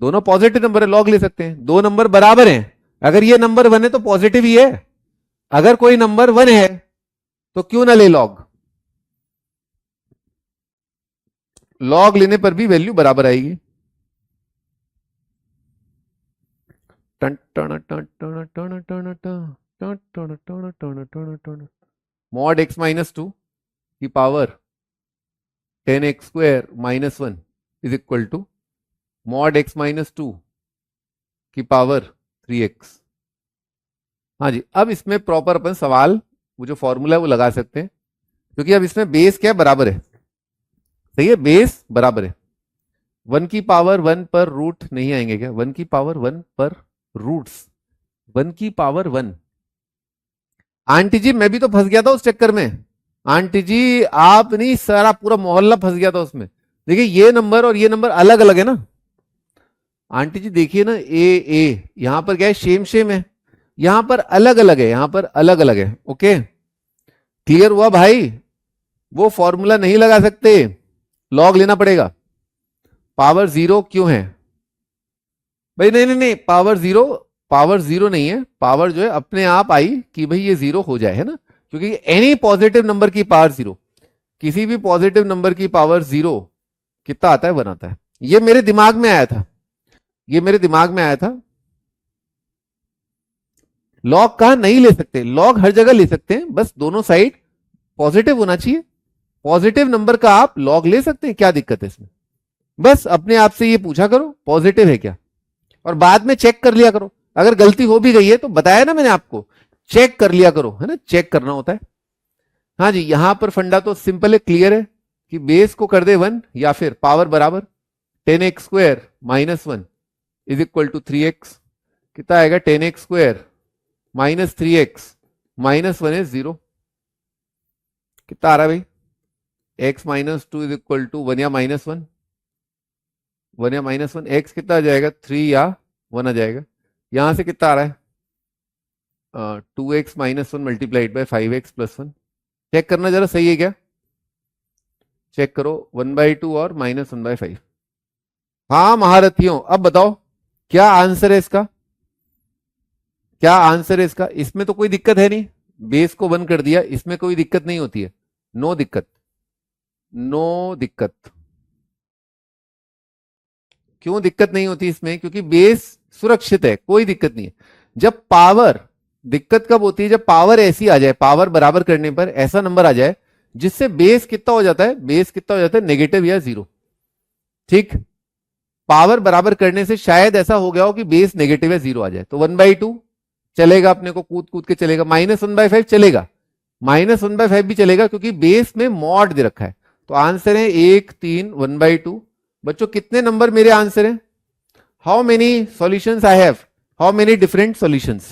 दोनों पॉजिटिव नंबर है, लॉग ले सकते हैं, दो नंबर बराबर हैं। अगर ये नंबर 1 है तो पॉजिटिव ही है, अगर कोई नंबर 1 है तो क्यों ना ले लॉग, लॉग लेने पर भी वैल्यू बराबर आएगी। मॉड x माइनस 2 की power 10x² minus 1 is equal to mod x minus 2 की पावर 3x। हाँ जी, अब इसमें प्रॉपर अपन सवाल वो जो फॉर्मूला है वो लगा सकते हैं, क्योंकि अब इसमें बेस क्या बराबर है, सही है, बेस बराबर है। 1 की पावर 1 पर रूट नहीं आएंगे क्या, 1 की पावर 1 पर रूट्स, 1 की पावर 1। आंटी जी मैं भी तो फंस गया था उस चक्कर में, आंटी जी आप नहीं, सारा पूरा मोहल्ला फंस गया था उसमें। देखिए ये नंबर और ये नंबर अलग अलग है ना आंटी जी, देखिए ना ए यहां पर क्या है, सेम सेम है, यहां पर अलग अलग है, यहां पर अलग अलग है। ओके क्लियर हुआ भाई, वो फॉर्मूला नहीं लगा सकते, लॉग लेना पड़ेगा। पावर 0 क्यों है भाई, नहीं नहीं नहीं, पावर 0, पावर 0 नहीं है, पावर जो है अपने आप आई कि भाई ये 0 हो जाए, है ना, क्योंकि एनी पॉजिटिव नंबर की पावर 0, किसी भी पॉजिटिव नंबर की पावर 0 कितना आता है 1 आता है। ये मेरे दिमाग में आया था, ये मेरे दिमाग में आया था। लॉग कहां नहीं ले सकते, लॉग हर जगह ले सकते हैं, बस दोनों साइड पॉजिटिव होना चाहिए, पॉजिटिव नंबर का आप लॉग ले सकते हैं, क्या दिक्कत है इसमें। बस अपने आप से ये पूछा करो पॉजिटिव है क्या, और बाद में चेक कर लिया करो, अगर गलती हो भी गई है तो बताया ना मैंने आपको, चेक कर लिया करो, है ना, चेक करना होता है। हाँ जी, यहां पर फंडा तो सिंपल है, क्लियर है कि बेस को कर दे 1 या फिर पावर बराबर 10x² minus 1 is equal to 3x, कितना आएगा 10x² minus 3x minus 1 is 0, कितना आ रहा है भाई, x minus 2 is equal to 1 या माइनस 1, 1 या माइनस 1, x कितना आ जाएगा 3 या 1 आ जाएगा। यहां से कितना आ रहा है 2x minus 1 multiplied by 5x plus 1, check करना जरा सही है क्या, चेक करो 1/2 और माइनस 1/5। हाँ महारथियों, अब बताओ क्या आंसर है इसका, क्या आंसर है इसका, इसमें तो कोई दिक्कत है नहीं, बेस को 1 कर दिया, इसमें कोई दिक्कत नहीं होती है, नो दिक्कत, नो दिक्कत। क्यों दिक्कत नहीं होती इसमें, क्योंकि बेस सुरक्षित है, कोई दिक्कत नहीं है। जब पावर, दिक्कत कब होती है, जब पावर ऐसी आ जाए, पावर बराबर करने पर ऐसा नंबर आ जाए जिससे बेस कितना हो जाता है, बेस कितना हो जाता है नेगेटिव या 0। ठीक, पावर बराबर करने से शायद ऐसा हो गया हो कि बेस नेगेटिव या 0 आ जाए, तो 1/2 चलेगा, अपने को कूद कूद के चलेगा, माइनस 1/5 चलेगा, माइनस 1/5 भी चलेगा, क्योंकि बेस में मॉड दे रखा है। तो आंसर है 1 3 1/2। बच्चों कितने नंबर मेरे आंसर हैं, how many solutions I have, how many different solutions,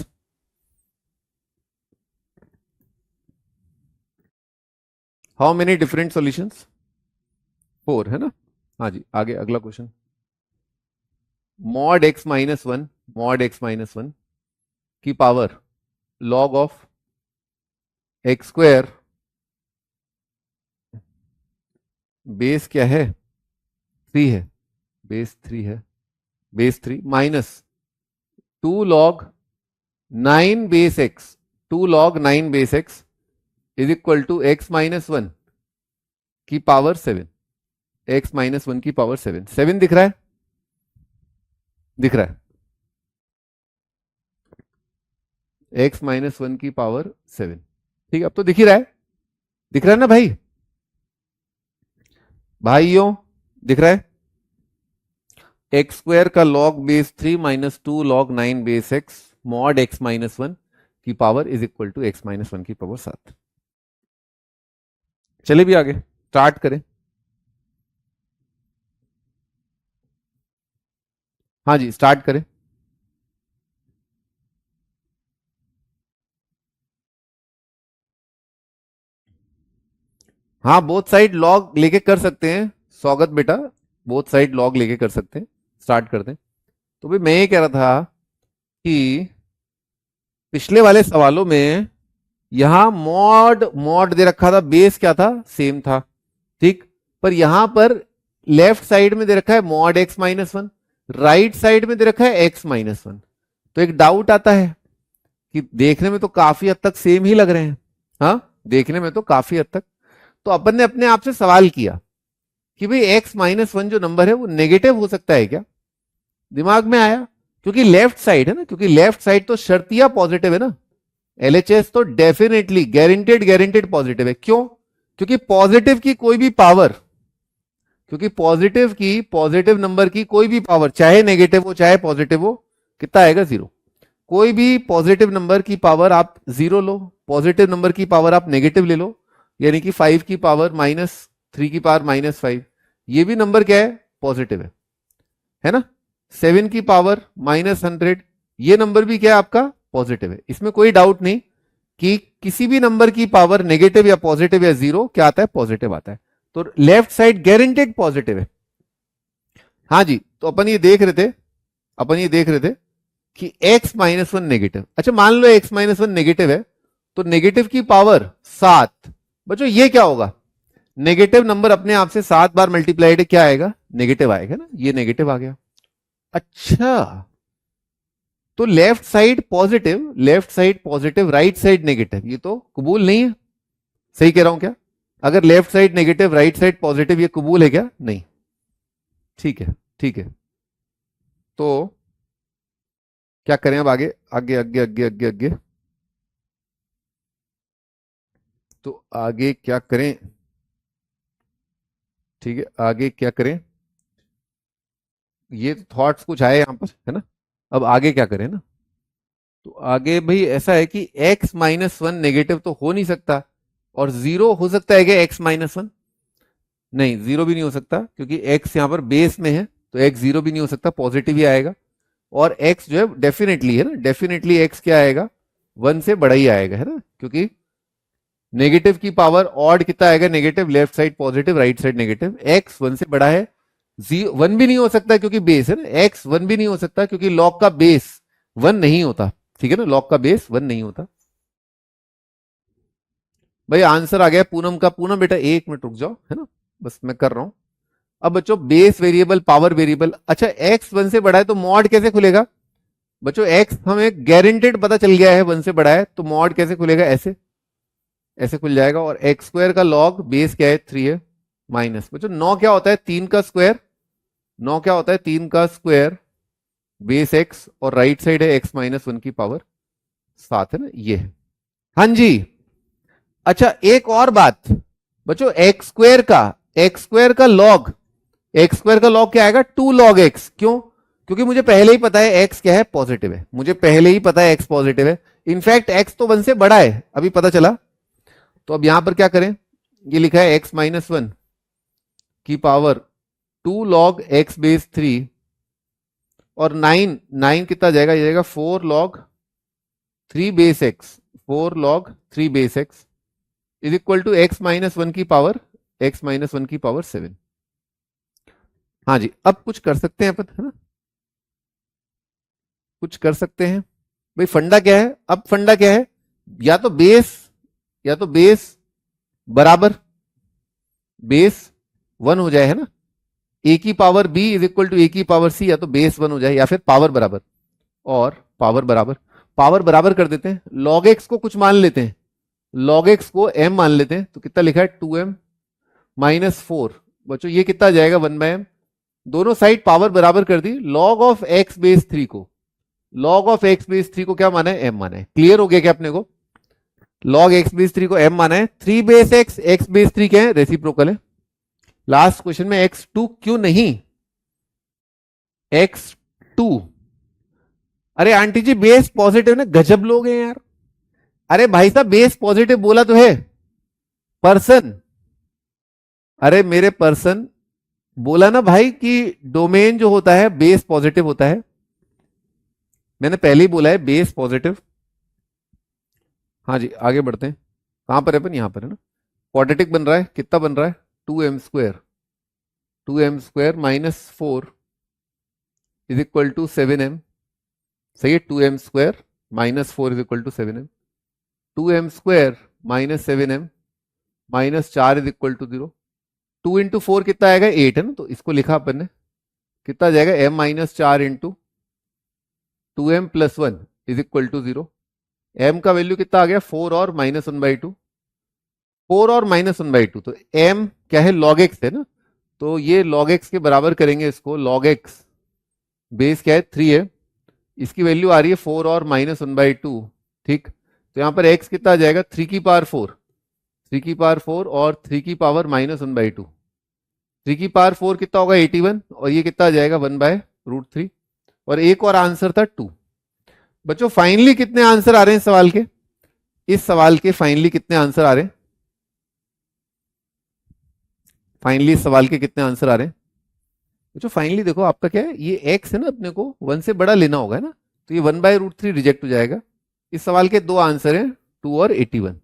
how many different solutions? 4 है ना। हाँ जी, आगे अगला question. Mod x minus one, mod x minus one की power log of x square base क्या है? 3 है, बेस 3 है, base 3 minus 2 log 9 base x, 2 log 9 base x is equal to x minus one की पावर 7। एक्स माइनस वन की पावर 7, 7 दिख रहा है? दिख रहा है। एक्स माइनस वन की पावर 7, ठीक है, अब तो दिख ही रहा है, दिख रहा है ना भाई, भाइयों दिख रहा है। एक्स स्क्वायर का log base 3 minus 2 log 9 base x mod x minus one की power is equal to x minus one की पावर 7। चलिए भी आगे स्टार्ट करें। हाँ जी, स्टार्ट करें। हाँ, बोथ साइड लॉग लेके कर सकते हैं स्वागत बेटा, बोथ साइड लॉग लेके कर सकते हैं। स्टार्ट कर दें। तो भाई मैं ये कह रहा था कि पिछले वाले सवालों में यहां मॉड मॉड दे रखा था, बेस क्या था? सेम था, ठीक। पर यहां पर लेफ्ट साइड में दे रखा है mod x minus one, right side में दे रखा है एक्स माइनस वन। तो एक डाउट आता है कि देखने में तो काफी हद तक सेम ही लग रहे हैं। हाँ, देखने में तो काफी हद तक। तो अपन ने अपने आप से सवाल किया कि भाई एक्स माइनस वन जो नंबर है वो नेगेटिव हो सकता है क्या? दिमाग में आया, क्योंकि लेफ्ट साइड है ना, क्योंकि लेफ्ट साइड तो शर्तिया पॉजिटिव है ना। एलएचएस तो डेफिनेटली गारंटेड गारंटेड पॉजिटिव है। क्यों? क्योंकि पॉजिटिव की कोई भी पावर, क्योंकि पॉजिटिव की, पॉजिटिव नंबर की कोई भी पावर, चाहे नेगेटिव हो चाहे पॉजिटिव हो, कितना आएगा? 0। कोई भी पॉजिटिव नंबर की पावर आप 0 लो, पॉजिटिव नंबर की पावर आप नेगेटिव ले लो, यानी कि 5 की पावर माइनस 3 की पावर माइनस 5, ये भी नंबर क्या है? पॉजिटिव है ना। 7 की पावर माइनस 100, ये नंबर भी क्या है आपका? पॉजिटिव है। इसमें कोई डाउट नहीं कि किसी भी नंबर की पावर नेगेटिव या पॉजिटिव या 0 क्या आता है? पॉजिटिव आता है। तो लेफ्ट साइड गारंटेड पॉजिटिव है। हाँ जी, तो अपन ये देख रहे थे, अपन ये देख रहे थे कि x माइनस वन नेगेटिव। अच्छा, मान लो x माइनस वन नेगेटिव है, तो नेगेटिव की पावर 7। बच्चों ये क्या होगा? नेगेटिव नंबर अपने आप से 7 बार मल्टीप्लाइड क्या आएगा? नेगेटिव आएगा ना। ये नेगेटिव आ गया। अच्छा, तो left side positive, left side positive, right side negative, ये तो कबूल नहीं है। सही कह रहा हूं क्या? अगर left side negative right side positive, ये कबूल है क्या? नहीं। ठीक है, ठीक है। तो क्या करें अब? आगे आगे आगे आगे आगे आगे, तो आगे क्या करें? ठीक है, आगे क्या करें? ये थॉट्स कुछ आए यहां पर, है ना। अब आगे क्या करें ना? तो आगे भाई ऐसा है कि x माइनस वन नेगेटिव तो हो नहीं सकता, और 0 हो सकता है क्या? x माइनस वन नहीं, 0 भी नहीं हो सकता, क्योंकि x यहां पर बेस में है, तो x 0 भी नहीं हो सकता, पॉजिटिव ही आएगा। और x जो है डेफिनेटली, है ना, डेफिनेटली x क्या आएगा? 1 से बड़ा ही आएगा, है ना, क्योंकि नेगेटिव की पावर ऑड कितना आएगा? Negative, left side positive right side negative, x 1 से बड़ा है। 1 भी नहीं हो सकता क्योंकि बेस है ना, x 1 भी नहीं हो सकता क्योंकि लॉग का बेस 1 नहीं होता, ठीक है ना, लॉग का बेस 1 नहीं होता। भाई आंसर आ गया पूनम का। पूनम बेटा 1 मिनट रुक जाओ, है ना, बस मैं कर रहा हूं। अब बच्चों बेस वेरिएबल, पावर वेरिएबल, अच्छा x 1 से बड़ा है तो मॉड कैसे खुलेगा? बच्चों x हमें गारंटेड पता चल गया है 1 से बड़ा है, तो मॉड कैसे खुलेगा? ऐसे, ऐसे खुल जाएगा। और एक्स स्क्वायर का लॉग बेस क्या है? 3 है, माइनस बच्चों 9 क्या होता है? 3 का स्क्वायर। 9 क्या होता है? 3 का स्क्वायर बेस एक्स, और राइट साइड है एक्स माइनस वन की पावर 7, है ना, ये है। हाँ जी। अच्छा एक और बात बच्चों, एक्स स्क्वायर का लॉग, एक्स स्क्वायर का लॉग क्या आएगा? 2 लॉग एक्स। क्यों? क्योंकि मुझे पहले ही पता है एक्स क्या है? पॉजिटिव है। मुझे पहले ही पता है एक्स पॉजिटिव है। इनफैक्ट एक्स तो 1 से बड़ा है, अभी पता चला। तो अब यहां पर क्या करें? ये लिखा है एक्स माइनस वन की पावर 2 लॉग एक्स बेस 3, और 9, 9 कितना जाएगा? ये जाएगा 4 log 3 base x, 4 log 3 base x is equal to x minus one की पावर सेवन। हाँ जी, अब कुछ कर सकते हैं अपन, है ना, कुछ कर सकते हैं। भाई फंडा क्या है, अब फंडा क्या है, या तो बेस बराबर बेस वन हो जाए, है ना, ए की power b is equal to a की पावर सी, या तो बेस वन हो जाए या फिर पावर बराबर, और पावर बराबर कर देते हैं। लॉग एक्स को कुछ मान लेते हैं, लॉग एक्स को एम मान लेते हैं, तो कितना लिखा है 2m माइनस फोर। बच्चों ये कितना आ जाएगा 1/m। दोनों साइड पावर बराबर कर दी। Log of x base three को, क्या माना है, एम माना है। क्लियर हो गया क्या अपने को, लॉग एक्स बेस थ्री को एम माना है। Three base x base three क्या है, रेसिप्रोकल है। लास्ट क्वेश्चन में x2 क्यों नहीं, x2, अरे आंटी जी बेस पॉजिटिव ना, गजब लोग हैं यार। अरे भाई साहब बेस पॉजिटिव बोला तो है, पर्सन, अरे मेरे पर्सन बोला ना भाई कि डोमेन जो होता है बेस पॉजिटिव होता है, मैंने पहले ही बोला है बेस पॉजिटिव। हाँ जी आगे बढ़ते हैं, कहां पर है अपन, यहां पर है ना। क्वाड्रेटिक बन रहा है, कितना बन रहा है, 2m square minus four is equal to 7m। सही है, 2m square minus four is equal to 7m। 2m square minus 7m minus चार is equal to 0। 2 into four कितना आएगा, 8 है ना, तो इसको लिखा अपन ने, कितना आ जाएगा, m माइनस चार into 2m plus one is equal to 0। m का वैल्यू कितना आ गया, 4 और माइनस वन बाई टू, 4 और माइनस वन बाई टू, तो m क्या है, लॉग एक्स है ना, तो ये लॉग एक्स के बराबर करेंगे इसको। लॉग एक्स बेस क्या है, 3 है, इसकी वैल्यू आ रही है 4 और माइनस वन बाई टू। ठीक, तो यहां पर x कितना आ जाएगा, 3 की पावर 4, 3 की पावर 4 और 3 की power minus one by two. 3 की पावर 4 कितना होगा, 81, और ये कितना आ जाएगा 1/√3, और एक और आंसर था 2। बच्चों फाइनली कितने आंसर आ रहे हैं इस सवाल के, इस सवाल के फाइनली कितने आंसर आ रहे हैं, फाइनली इस सवाल के कितने आंसर आ रहे हैं बच्चों। फाइनली देखो आपका क्या है, ये x है ना, अपने को 1 से बड़ा लेना होगा ना, तो ये 1/√3 रिजेक्ट हो जाएगा। इस सवाल के दो आंसर हैं 2 और 81।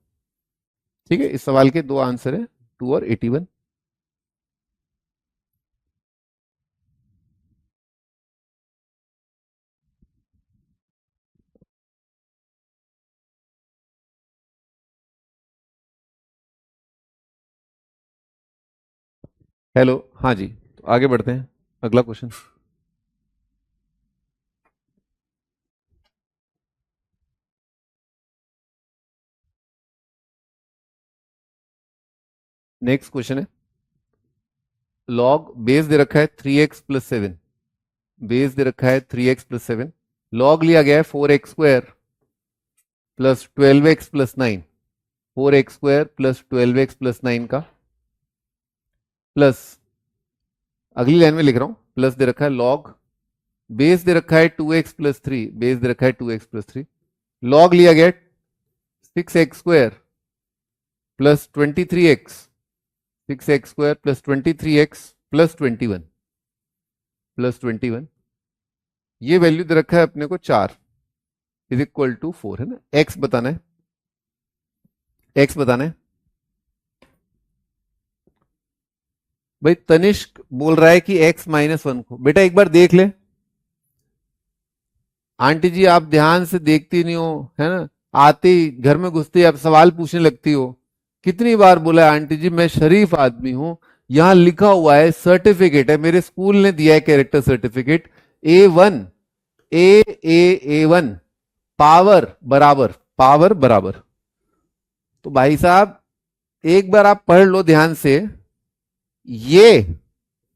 ठीक है, इस सवाल के दो आंसर हैं 2 और 81। हेलो, हाँ जी, तो आगे बढ़ते हैं, अगला क्वेश्चन। नेक्स्ट क्वेश्चन है, लॉग बेस दे रखा है 3x प्लस सेवन, बेस दे रखा है 3x प्लस सेवन, लॉग लिया गया है 4x square plus 12x plus nine, 4x square plus 12x plus nine का, प्लस अगली लाइन में लिख रहा हूं, प्लस दे रखा है लॉग बेस दे रखा है 2x प्लस थ्री, बेस दे रखा है 2x प्लस थ्री, लॉग लिया गया 6x square plus 23x, 6x square plus 23x plus 21, plus 21, ये वैल्यू दे रखा है अपने को 4 इज इक्वल टू 4, है ना। x बताना है, x बताना है। भाई तनिष्क बोल रहा है कि x माइनस वन को, बेटा एक बार देख ले, आंटी जी आप ध्यान से देखती नहीं हो, है ना, आते ही घर में घुसते ही आप सवाल पूछने लगती हो। कितनी बार बोला है आंटी जी मैं शरीफ आदमी हूं, यहां लिखा हुआ है सर्टिफिकेट है, मेरे स्कूल ने दिया है character certificate, A1 A1 power बराबर। तो भाई साहब एक बार आप पढ़ लो ध्यान से, ये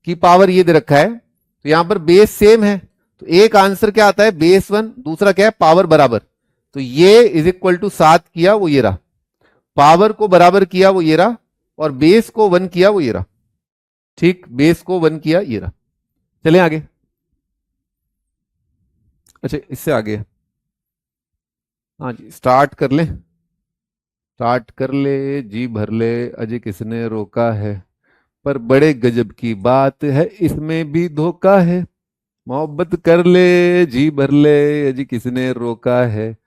की पावर ये दे रखा है, तो यहां पर बेस सेम है, तो एक आंसर क्या आता है, बेस वन, दूसरा क्या है, पावर बराबर, तो ये इज इक्वल टू 7 किया वो ये रहा, पावर को बराबर किया वो ये रहा, और बेस को 1 किया वो ये रहा। ठीक, बेस को 1 किया ये रहा। चले आगे, अच्छा इससे आगे, हाँ जी स्टार्ट कर ले, स्टार्ट कर ले, जी भर ले, अजय किसने रोका है, पर बड़े गजब की बात है इसमें भी धोखा है, मोहब्बत कर ले, जी भर ले, अजी किसने रोका है,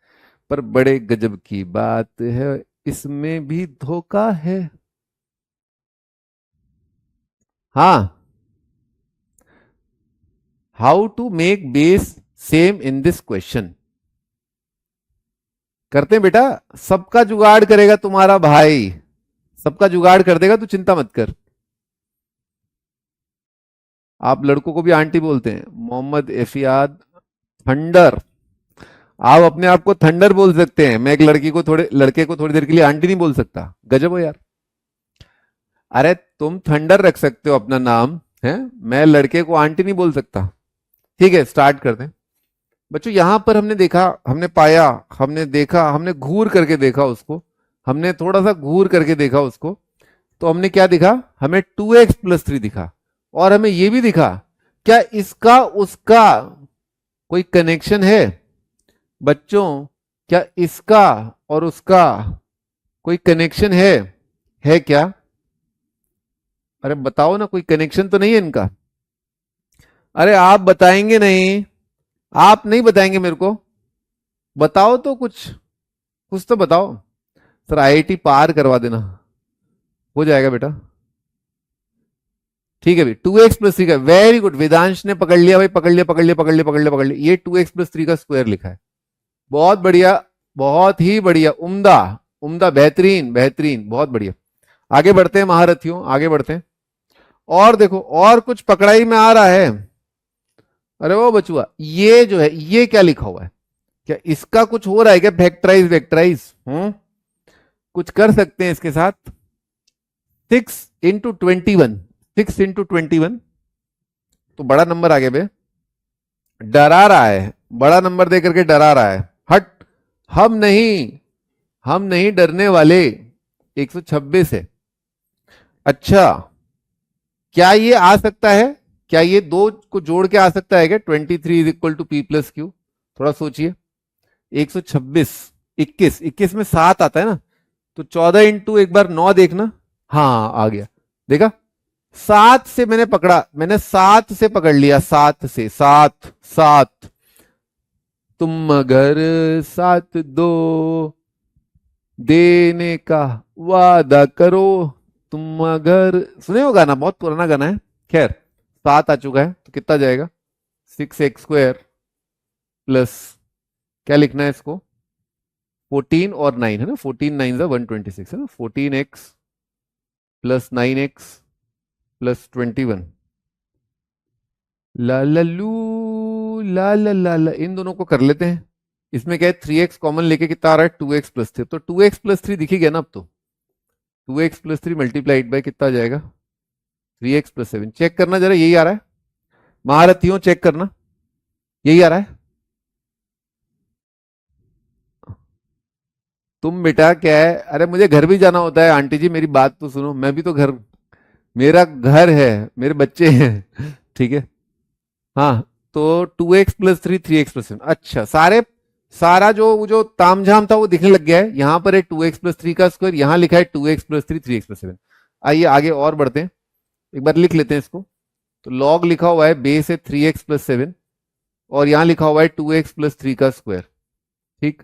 पर बड़े गजब की बात है इसमें भी धोखा है। हाँ, how to make base same in this question. करते हैं बेटा, सबका जुगाड़ करेगा तुम्हारा भाई, सबका जुगाड़ कर देगा, तू चिंता मत कर। आप लड़कों को भी आंटी बोलते हैं। मोहम्मद एफियाद थंडर, आप अपने आप को थंडर बोल सकते हैं। मैं एक लड़के को थोड़ी देर के लिए आंटी नहीं बोल सकता। गजब हो यार। अरे तुम थंडर रख सकते हो अपना नाम है, मैं लड़के को आंटी नहीं बोल सकता। ठीक है, स्टार्ट करते हैं बच्चों। यहां पर हमने देखा, हमने पाया, हमने देखा, हमने घूर करके देखा उसको, हमने थोड़ा सा घूर करके देखा उसको। तो हमने क्या दिखा, हमें 2x+3 दिखा। और हमें यह भी दिखा, क्या इसका उसका कोई कनेक्शन है बच्चों? क्या इसका और उसका कोई कनेक्शन है क्या? अरे बताओ ना, कोई कनेक्शन तो नहीं है इनका? अरे आप बताएंगे नहीं, आप नहीं बताएंगे मेरे को, बताओ तो कुछ, कुछ तो बताओ। सर आईआईटी पार करवा देना, हो जाएगा बेटा। ठीक है भाई, 2x+3 का, वेरी गुड, वेदांश ने पकड़ लिया भाई, पकड़ लिया पकड़ लिया पकड़ लिया पकड़ लिया पकड़ लिया। ये 2x+3 का स्क्वायर लिखा है। बहुत बढ़िया, बहुत ही बढ़िया, उम्दा उम्दा, बेहतरीन बेहतरीन, बहुत बढ़िया। आगे बढ़ते हैं महारथियों, आगे बढ़ते हैं। और देखो, और कुछ पकड़ाई में आ रहा है। अरे वो बचुआ, ये जो है, ये क्या लिखा हुआ है? क्या इसका कुछ हो रहा है क्या? फैक्टराइज वेक्टराइज, कुछ कर सकते हैं इसके साथ? 6 × 21, 6 × 21, तो बड़ा नंबर आ गया बे, डरा रहा है, बड़ा नंबर दे करके डरा रहा है। हट, हम नहीं, हम नहीं डरने वाले। 126 है। अच्छा, क्या ये आ सकता है? क्या ये दो को जोड़ के आ सकता है क्या? 23 = P+Q। थोड़ा सोचिए। 126, 21, 21 में 7 आता है ना, तो 14 इंटू एक बार 9 देखना। हाँ आ गया, देखा? 7 से मैंने पकड़ा, मैंने 7 से पकड़ लिया, 7 से, 7 7। तुम अगर साथ दो देने का वादा करो, तुम अगर, सुने हो गाना, बहुत पुराना गाना है। खैर, 7 आ चुका है, तो कितना जाएगा? 6x² प्लस, क्या लिखना है इसको? 14 और 9 है ना, 14 9 126 है ना, 14x प्लस 9x प्लस 21। ला ला लू, ला ला ला ला, इन दोनों को कर लेते हैं। इसमें क्या है, 3x कॉमन लेके कितना आ रहा है? 2x+3। तो 2x+3 दिखी गया ना अब तो। 2x+3 मल्टीप्लाइड बाय कितना आ जाएगा? 3x+7। चेक करना जरा, यही आ रहा है महारथियों, चेक करना, यही आ रहा है? तुम बेटा क्या है, अरे मुझे घर भी जाना होता है आंटी जी, मेरी बात तो सुनो, मैं भी तो घर, मेरा घर है, मेरे बच्चे हैं। ठीक है, हाँ। तो 2x+3 3x+7, अच्छा, सारा जो तामझाम था वो दिखने लग गया है। यहां पर है 2x+3 का स्क्वायर, यहां लिखा है 2x+3 3x+7। आइए आगे और बढ़ते हैं, एक बार लिख लेते हैं इसको। तो लॉग लिखा हुआ है, बेस है 3x+7, और यहां लिखा हुआ है 2x+3 का स्क्वायर। ठीक,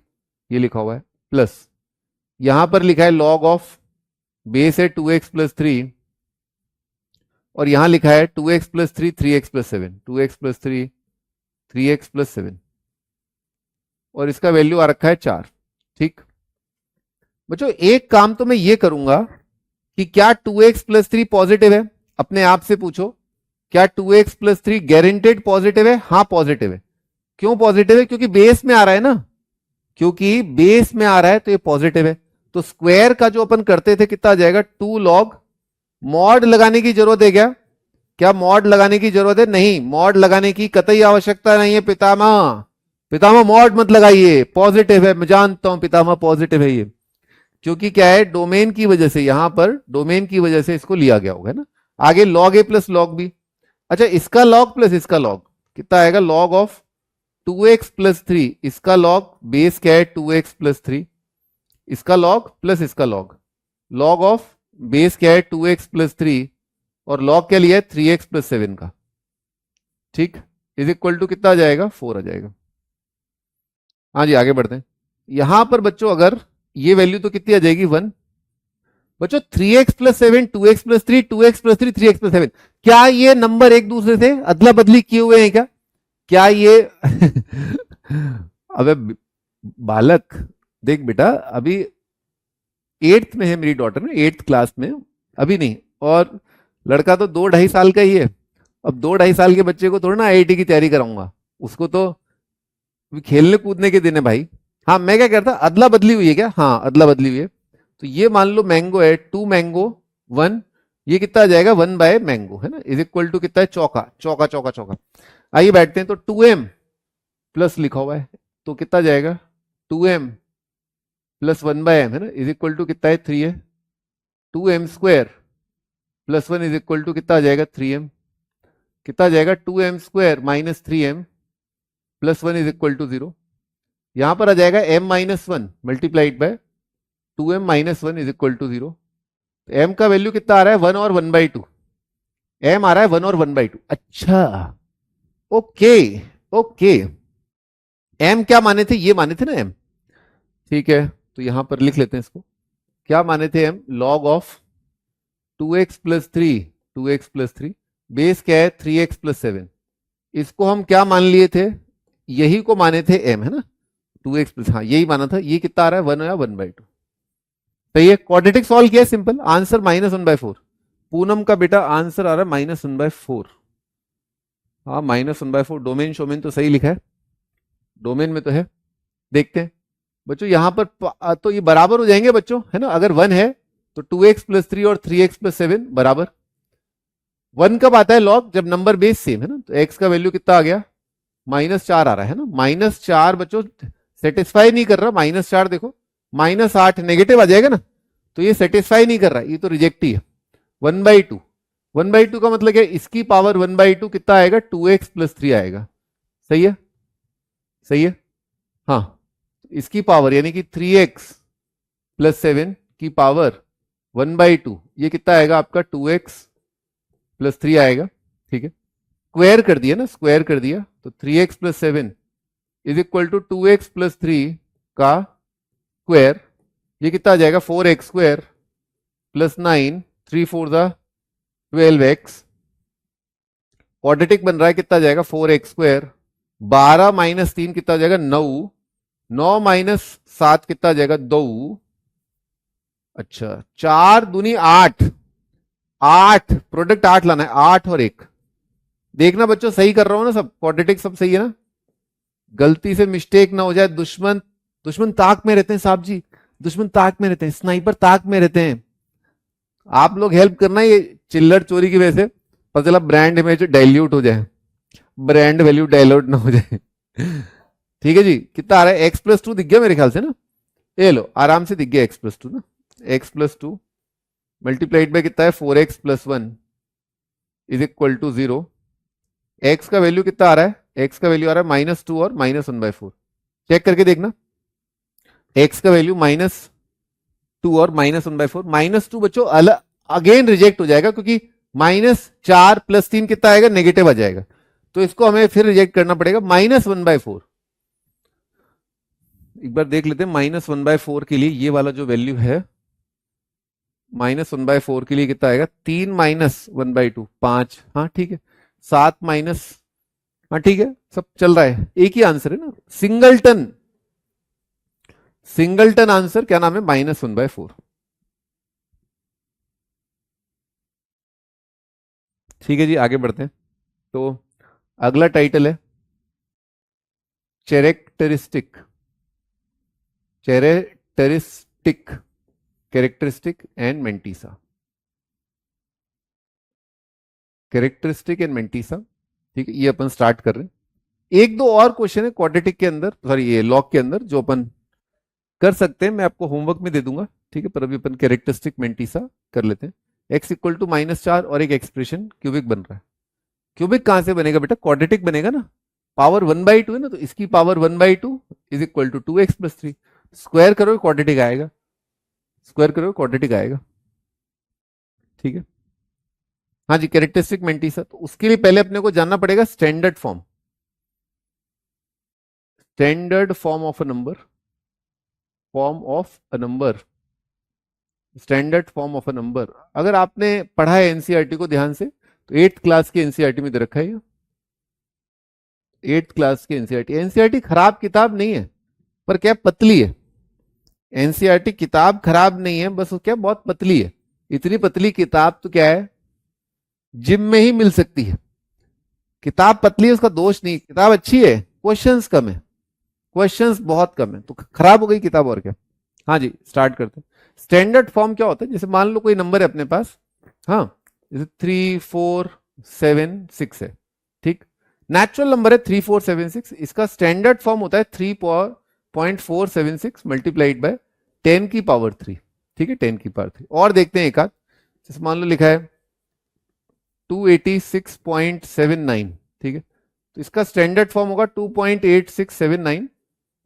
ये लिखा हुआ है, प्लस यहां पर लिखा है लॉग ऑफ, बेस है 2x+3, और यहां लिखा है 2x+3 3x+7, 2x+3 3x+7, और इसका वैल्यू आ रखा है 4। ठीक बच्चों, एक काम तो मैं ये करूंगा कि क्या 2x+3 पॉजिटिव है? अपने आप से पूछो, क्या 2x+3 गारंटेड पॉजिटिव है? हाँ पॉजिटिव है। क्यों पॉजिटिव है? क्योंकि बेस में आ रहा है ना, क्योंकि बेस में आ रहा है तो ये पॉजिटिव है। तो स्क्वायर का जो अपन करते थे कितना आ जाएगा? 2 log, मॉड लगाने की जरूरत है क्या? क्या मॉड लगाने की जरूरत है? नहीं, मॉड लगाने की कतई आवश्यकता नहीं है पितामह। पितामह मॉड मत लगाइए, पॉजिटिव है, मैं जानता हूं पितामह पॉजिटिव है ये, क्योंकि क्या है, डोमेन की वजह से, यहां पर डोमेन की वजह से इसको लिया गया होगा, है ना। आगे log a plus log b, अच्छा इसका log प्लस इसका log कितना आएगा? log ऑफ 2x+3, इसका log, बेस क्या है 2x+3, इसका log प्लस इसका log, log ऑफ बेस क्या है 2x+3, और log क्या लिया है 3x+7 का। ठीक, इज इक्वल टू कितना आ जाएगा? 4 आ जाएगा। हाँ जी, आगे बढ़ते हैं। यहां पर बच्चों अगर ये वैल्यू तो कितनी आ जाएगी 1। बच्चों 3x+7 2x+3 2x+3 3x+7, क्या ये नंबर एक दूसरे से अदला बदली किए हुए हैं क्या? क्या ये अबे बालक देख बेटा, अभी 8th में है मेरी डॉटर ना, 8th क्लास में, अभी नहीं। और लड़का तो 2 ढाई साल का ही है। अब 2 ढाई साल के बच्चे को थोड़ा ना आईआईटी की तैयारी कराऊंगा, उसको तो अभी खेलने कूदने के दिन है भाई। हाँ मैं क्या कहता, अदला बदली हुई है क्या? हाँ अदला बदली हुई है। तो ये मान लो मैंगो है, 2 मैंगो 1, ये कितना आ जाएगा 1/मैंगो, है ना, इज इक्वल टू कितना है, चौका चौका चौका चौका। आइए बैठते हैं, तो 2m प्लस लिखा हुआ है, तो कितना जाएगा 2m प्लस 1/m, है ना, इज इक्वल टू कितना है 3 है। 2m² plus 1 is equal to कितना आ जाएगा 3m। कितना आ जाएगा 2m² minus 3m plus 1 is equal to 0। यहां पर आ जाएगा m-1 multiplied by 2m minus 1 is equal to 0। m का वैल्यू कितना आ रहा है 1 और 1/2, m आ रहा है 1 और 1/2। अच्छा ओके ओके, m क्या माने थे, ये माने थे ना m, ठीक है। तो यहां पर लिख लेते हैं इसको, क्या माने थे m, log of 2x+3 base क्या है 3x+7, इसको हम क्या मान लिए थे, यही को माने थे m, है ना, 2x+, हाँ यही माना था। ये कितना आ रहा है 1 या 1/2। तो ये क्वाड्रेटिक सॉल्व किया, सिंपल आंसर -1/4। पूनम का बेटा आंसर आ रहा है -1/4। हाँ -1/4, डोमेन शोमेन तो सही लिखा है, डोमेन में तो है। देखते हैं बच्चों यहां पर तो ये बराबर हो जाएंगे बच्चों, है ना, अगर 1 है तो 2x+3 और 3x+7 बराबर। 1 कब आता है लॉग, जब नंबर बेस सेम है ना। तो x का वैल्यू कितना आ गया -4 आ रहा है ना, -4 बच्चों सेटिस्फाई नहीं कर रहा, -4 देखो, -8 नेगेटिव आ जाएगा ना, तो ये सेटिस्फाई नहीं कर रहा, ये तो रिजेक्ट ही है। 1/2, 1/2 का मतलब क्या, इसकी पावर 1/2 कितना आएगा 2x+3 आएगा, सही है, सही है। हाँ इसकी पावर यानी कि 3x+7 की पावर 1/2, ये कितना आएगा आपका 2x+3 आएगा, ठीक है। स्क्वायर कर दिया ना, स्क्वायर कर दिया, तो 3x+7 is equal to 2x+3 का स्क्वायर, ये कितना आ जाएगा 4x² प्लस 9, 3 4 12x। क्वाड्रेटिक बन रहा है, कितना जाएगा 4x², 12 - 3 कितना जाएगा 9, 9 - 7 कितना जाएगा 2। अच्छा 4 दूनी 8, 8 प्रोडक्ट 8 लाना है, 8 और 1। देखना बच्चों सही कर रहा हूं ना, सब क्वाड्रेटिक सब सही है ना, गलती से मिस्टेक ना हो जाए। दुश्मन दुश्मन ताक में रहते हैं साहब जी, दुश्मन ताक में रहते हैं, स्नाइपर ताक में रहते हैं। आप लोग हेल्प करना, ये चिल्लर चोरी की वजह से पता चला ब्रांड इमेज डाइल्यूट हो जाए, ब्रांड वैल्यू डाइल्यूट ना हो जाए। ठीक है जी, कितना आ रहा है x+2 दिख गया मेरे ख्याल से ना, ये लो आराम से दिख गया x+2 ना, x+2 मल्टीप्लाइड बाय कितना है 4x+1 is equal to 0। x का वैल्यू कितना आ रहा है, x का वैल्यू आ रहा है -2 और -1/4। चेक करके देखना, x का वैल्यू -2 और -1/4। -2 बच्चों अगेन रिजेक्ट हो जाएगा, क्योंकि -4 + 3 कितना आएगा नेगेटिव आ जाएगा, तो इसको हमें फिर रिजेक्ट करना पड़ेगा -1/4। एक बार देख लेते हैं -1/4 के लिए, ये वाला जो वैल्यू है -1/4 के लिए कितना आएगा, 3 - 1/2 5, हाँ ठीक है, 7 माइनस, हाँ ठीक है, सब चल रहा है, एक ही आंसर है ना, सिंगलटन, सिंगलटन आंसर क्या नाम है -1/4। ठीक है जी, आगे बढ़ते हैं। तो अगला टाइटल है characteristic, characteristic, characteristic and mantissa, characteristic and mantissa. ठीक है, ये अपन स्टार्ट कर रहे हैं। एक दो और क्वेश्चन है क्वाड्रेटिक के अंदर, सॉरी ये लॉग के अंदर, जो अपन कर सकते हैं, मैं आपको होमवर्क में दे दूंगा, ठीक है। पर अभी अपन कैरेक्टरिस्टिक मेंटिसा कर लेते हैं। x इक्वल टू -4 और एक एक्सप्रेशन क्यूबिक बन रहा है। क्यूबिक कहां से बनेगा बेटा, क्वाड्रेटिक बनेगा ना, पावर 1/2 है ना, तो इसकी power 1/2 is equal to 2x+3। Square करोगे क्वाड्रेटिक आएगा, स्क्वायर करोगे क्वाड्रेटिक आएगा, ठीक है। हाँ जी, कैरेक्टरिस्टिक मेंटिसा, तो उसके लिए पहले अपने को जानना पड़ेगा standard form, standard form of a number. Form of a number, standard form of a number. अगर आपने पढ़ा है एनसीईआरटी को ध्यान से, तो 8th क्लास की एनसीईआरटी में दे रखा है ये। 8th क्लास की एनसीईआरटी। एनसीईआरटी खराब किताब नहीं है, पर क्या पतली है। एनसीईआरटी किताब खराब नहीं है, बस वो क्या बहुत पतली है। इतनी पतली किताब तो क्या है, जिम में ही मिल सकती है। किताब पतली है उसका दोष नहीं, किताब अच्छी है, क्वेश्चंस कम है, क्वेश्चंस बहुत कम है, तो खराब हो गई किताब और क्या। हाँ जी, स्टार्ट करते हैं। स्टैंडर्ड फॉर्म क्या होता है, जैसे मान लो कोई नंबर है अपने पास, हाँ, जैसे 3 4 7 6 है, ठीक। नेचुरल नंबर है 3 4 7 6, इसका स्टैंडर्ड फॉर्म होता है 3.476 मल्टीप्लाइड बाय 10⁻3, ठीक है, 10⁻3। और देखते हैं एक आध, जैसे मान लो लिखा है 286.79, ठीक है, तो इसका स्टैंडर्ड फॉर्म होगा 2.8679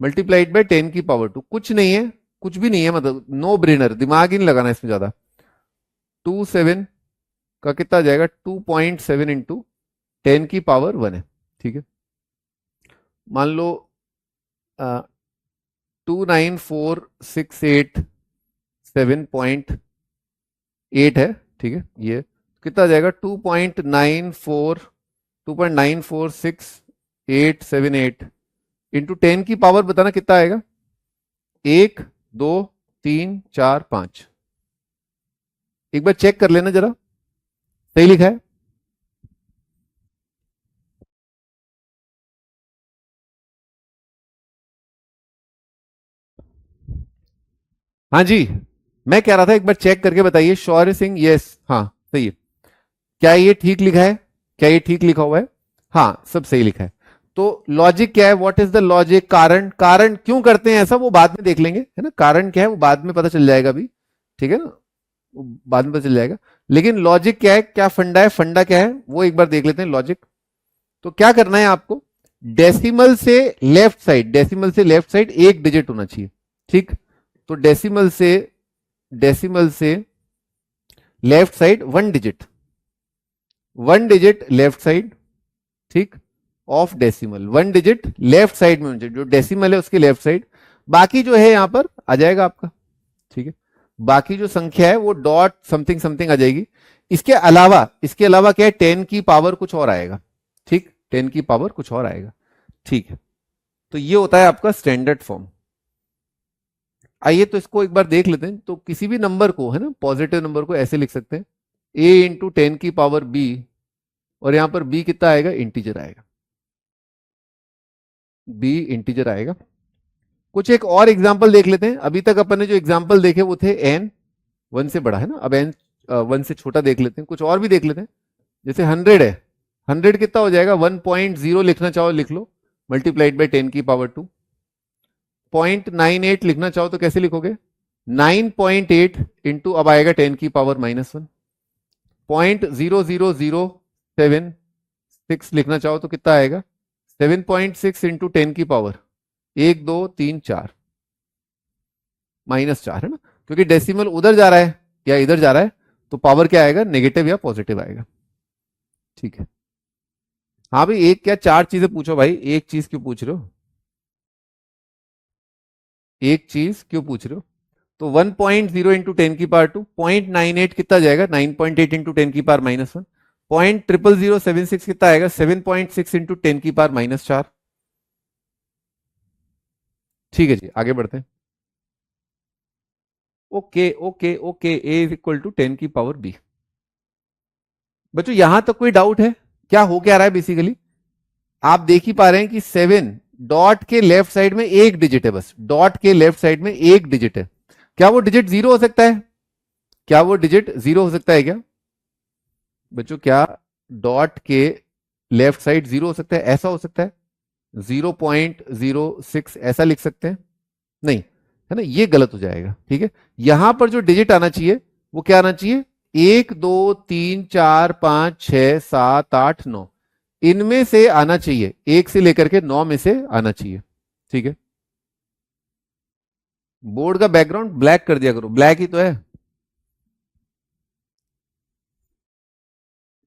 मल्टीप्लाइड बाय 10⁻2। कुछ नहीं है, कुछ भी नहीं है, मतलब नो ब्रेनर, दिमाग ही नहीं लगाना इसमें ज्यादा। 27 का कितना आ जाएगा, 2.7 इंटू 10⁻1 है, ठीक है। मान लो 294,687.8 है, ठीक है, ये कितना आ जाएगा, 2.946878 इंटू 10⁻, बताना कितना आएगा, 1 2 3 4 5। एक बार चेक कर लेना जरा, सही लिखा है। हाँ जी, मैं कह रहा था एक बार चेक करके बताइए। शौर्य सिंह, यस, हाँ सही है। क्या ये ठीक लिखा है, क्या ये ठीक लिखा हुआ है, हाँ सब सही लिखा है। तो लॉजिक क्या है, व्हाट इज द लॉजिक, कारण, कारण क्यों करते हैं ऐसा वो बाद में देख लेंगे, है ना, कारण क्या है वो बाद में पता चल जाएगा अभी, ठीक है ना, वो बाद में पता चल जाएगा। लेकिन लॉजिक क्या है, क्या फंडा है, फंडा क्या है वो एक बार देख लेते हैं लॉजिक। तो क्या करना है आपको, डेसिमल से लेफ्ट साइड, डेसिमल से लेफ्ट साइड एक डिजिट होना चाहिए, ठीक। तो डेसिमल से left side one digit, one digit left side, ठीक, of decimal, one digit left side में, जो डेसिमल है उसके लेफ्ट साइड। बाकी जो है यहां पर आ जाएगा आपका, ठीक है, बाकी जो संख्या है वो डॉट समथिंग समथिंग आ जाएगी। इसके अलावा क्या है, 10⁻ कुछ और आएगा, ठीक, 10⁻ कुछ और आएगा, ठीक है। तो ये होता है आपका स्टैंडर्ड फॉर्म। आइए तो इसको एक बार देख लेते हैं। तो किसी भी नंबर को, है ना, पॉजिटिव नंबर को ऐसे लिख सकते हैं, a इंटू 10⁻b, और यहां पर b कितना आएगा, इंटीजर आएगा, b इंटीजर आएगा। कुछ एक और एग्जाम्पल देख लेते हैं। अभी तक अपन ने जो एग्जाम्पल देखे वो थे n 1 से बड़ा, है ना, अब n 1 से छोटा देख लेते हैं, कुछ और भी देख लेते हैं। जैसे 100 है, 100 कितना हो जाएगा, 1.0 लिखना चाहो लिख लो, मल्टीप्लाइड बाई 10⁻2। 0.98 लिखना चाहो तो कैसे लिखोगे, 9.8 इंटू, अब आएगा 10⁻⁻1। 0.0007 लिखना चाहो तो कितना आएगा, 7.6 इंटू 10⁻, 1 2 3 4 -4, है ना, क्योंकि डेसिमल उधर जा रहा है या इधर जा रहा है, तो पावर क्या आएगा, नेगेटिव या पॉजिटिव आएगा, ठीक है। हाँ भाई, एक क्या चार चीजें पूछो भाई, एक चीज क्यों पूछ रहे हो, एक चीज क्यों पूछ रहे हो। तो 1.0 इंटू 10⁻2, 0.98 कितना जाएगा, 9.8 इंटू 10⁻-1। 0.00076 कितना आएगा, 7.6 इंटू 10⁻-4। ठीक है जी, आगे बढ़ते हैं। Okay okay okay, a is equal to 10⁻b। बच्चों यहां तक कोई डाउट है, क्या हो क्या रहा है, बेसिकली आप देख ही पा रहे हैं कि 7 डॉट के लेफ्ट साइड में एक डिजिट है, बस डॉट के लेफ्ट साइड में एक डिजिट है। क्या वो डिजिट जीरो हो सकता है, क्या वो डिजिट जीरो हो सकता है क्या बच्चों, क्या डॉट के लेफ्ट साइड जीरो हो सकता है, ऐसा हो सकता है, 0.06 ऐसा लिख सकते हैं, नहीं, है ना, ये गलत हो जाएगा, ठीक है। यहां पर जो डिजिट आना चाहिए वो क्या आना चाहिए, 1 2 3 4 5 6 7 8 9, इनमें से आना चाहिए, 1 से लेकर के 9 में से आना चाहिए, ठीक है। बोर्ड का बैकग्राउंड ब्लैक कर दिया करो, ब्लैक ही तो है।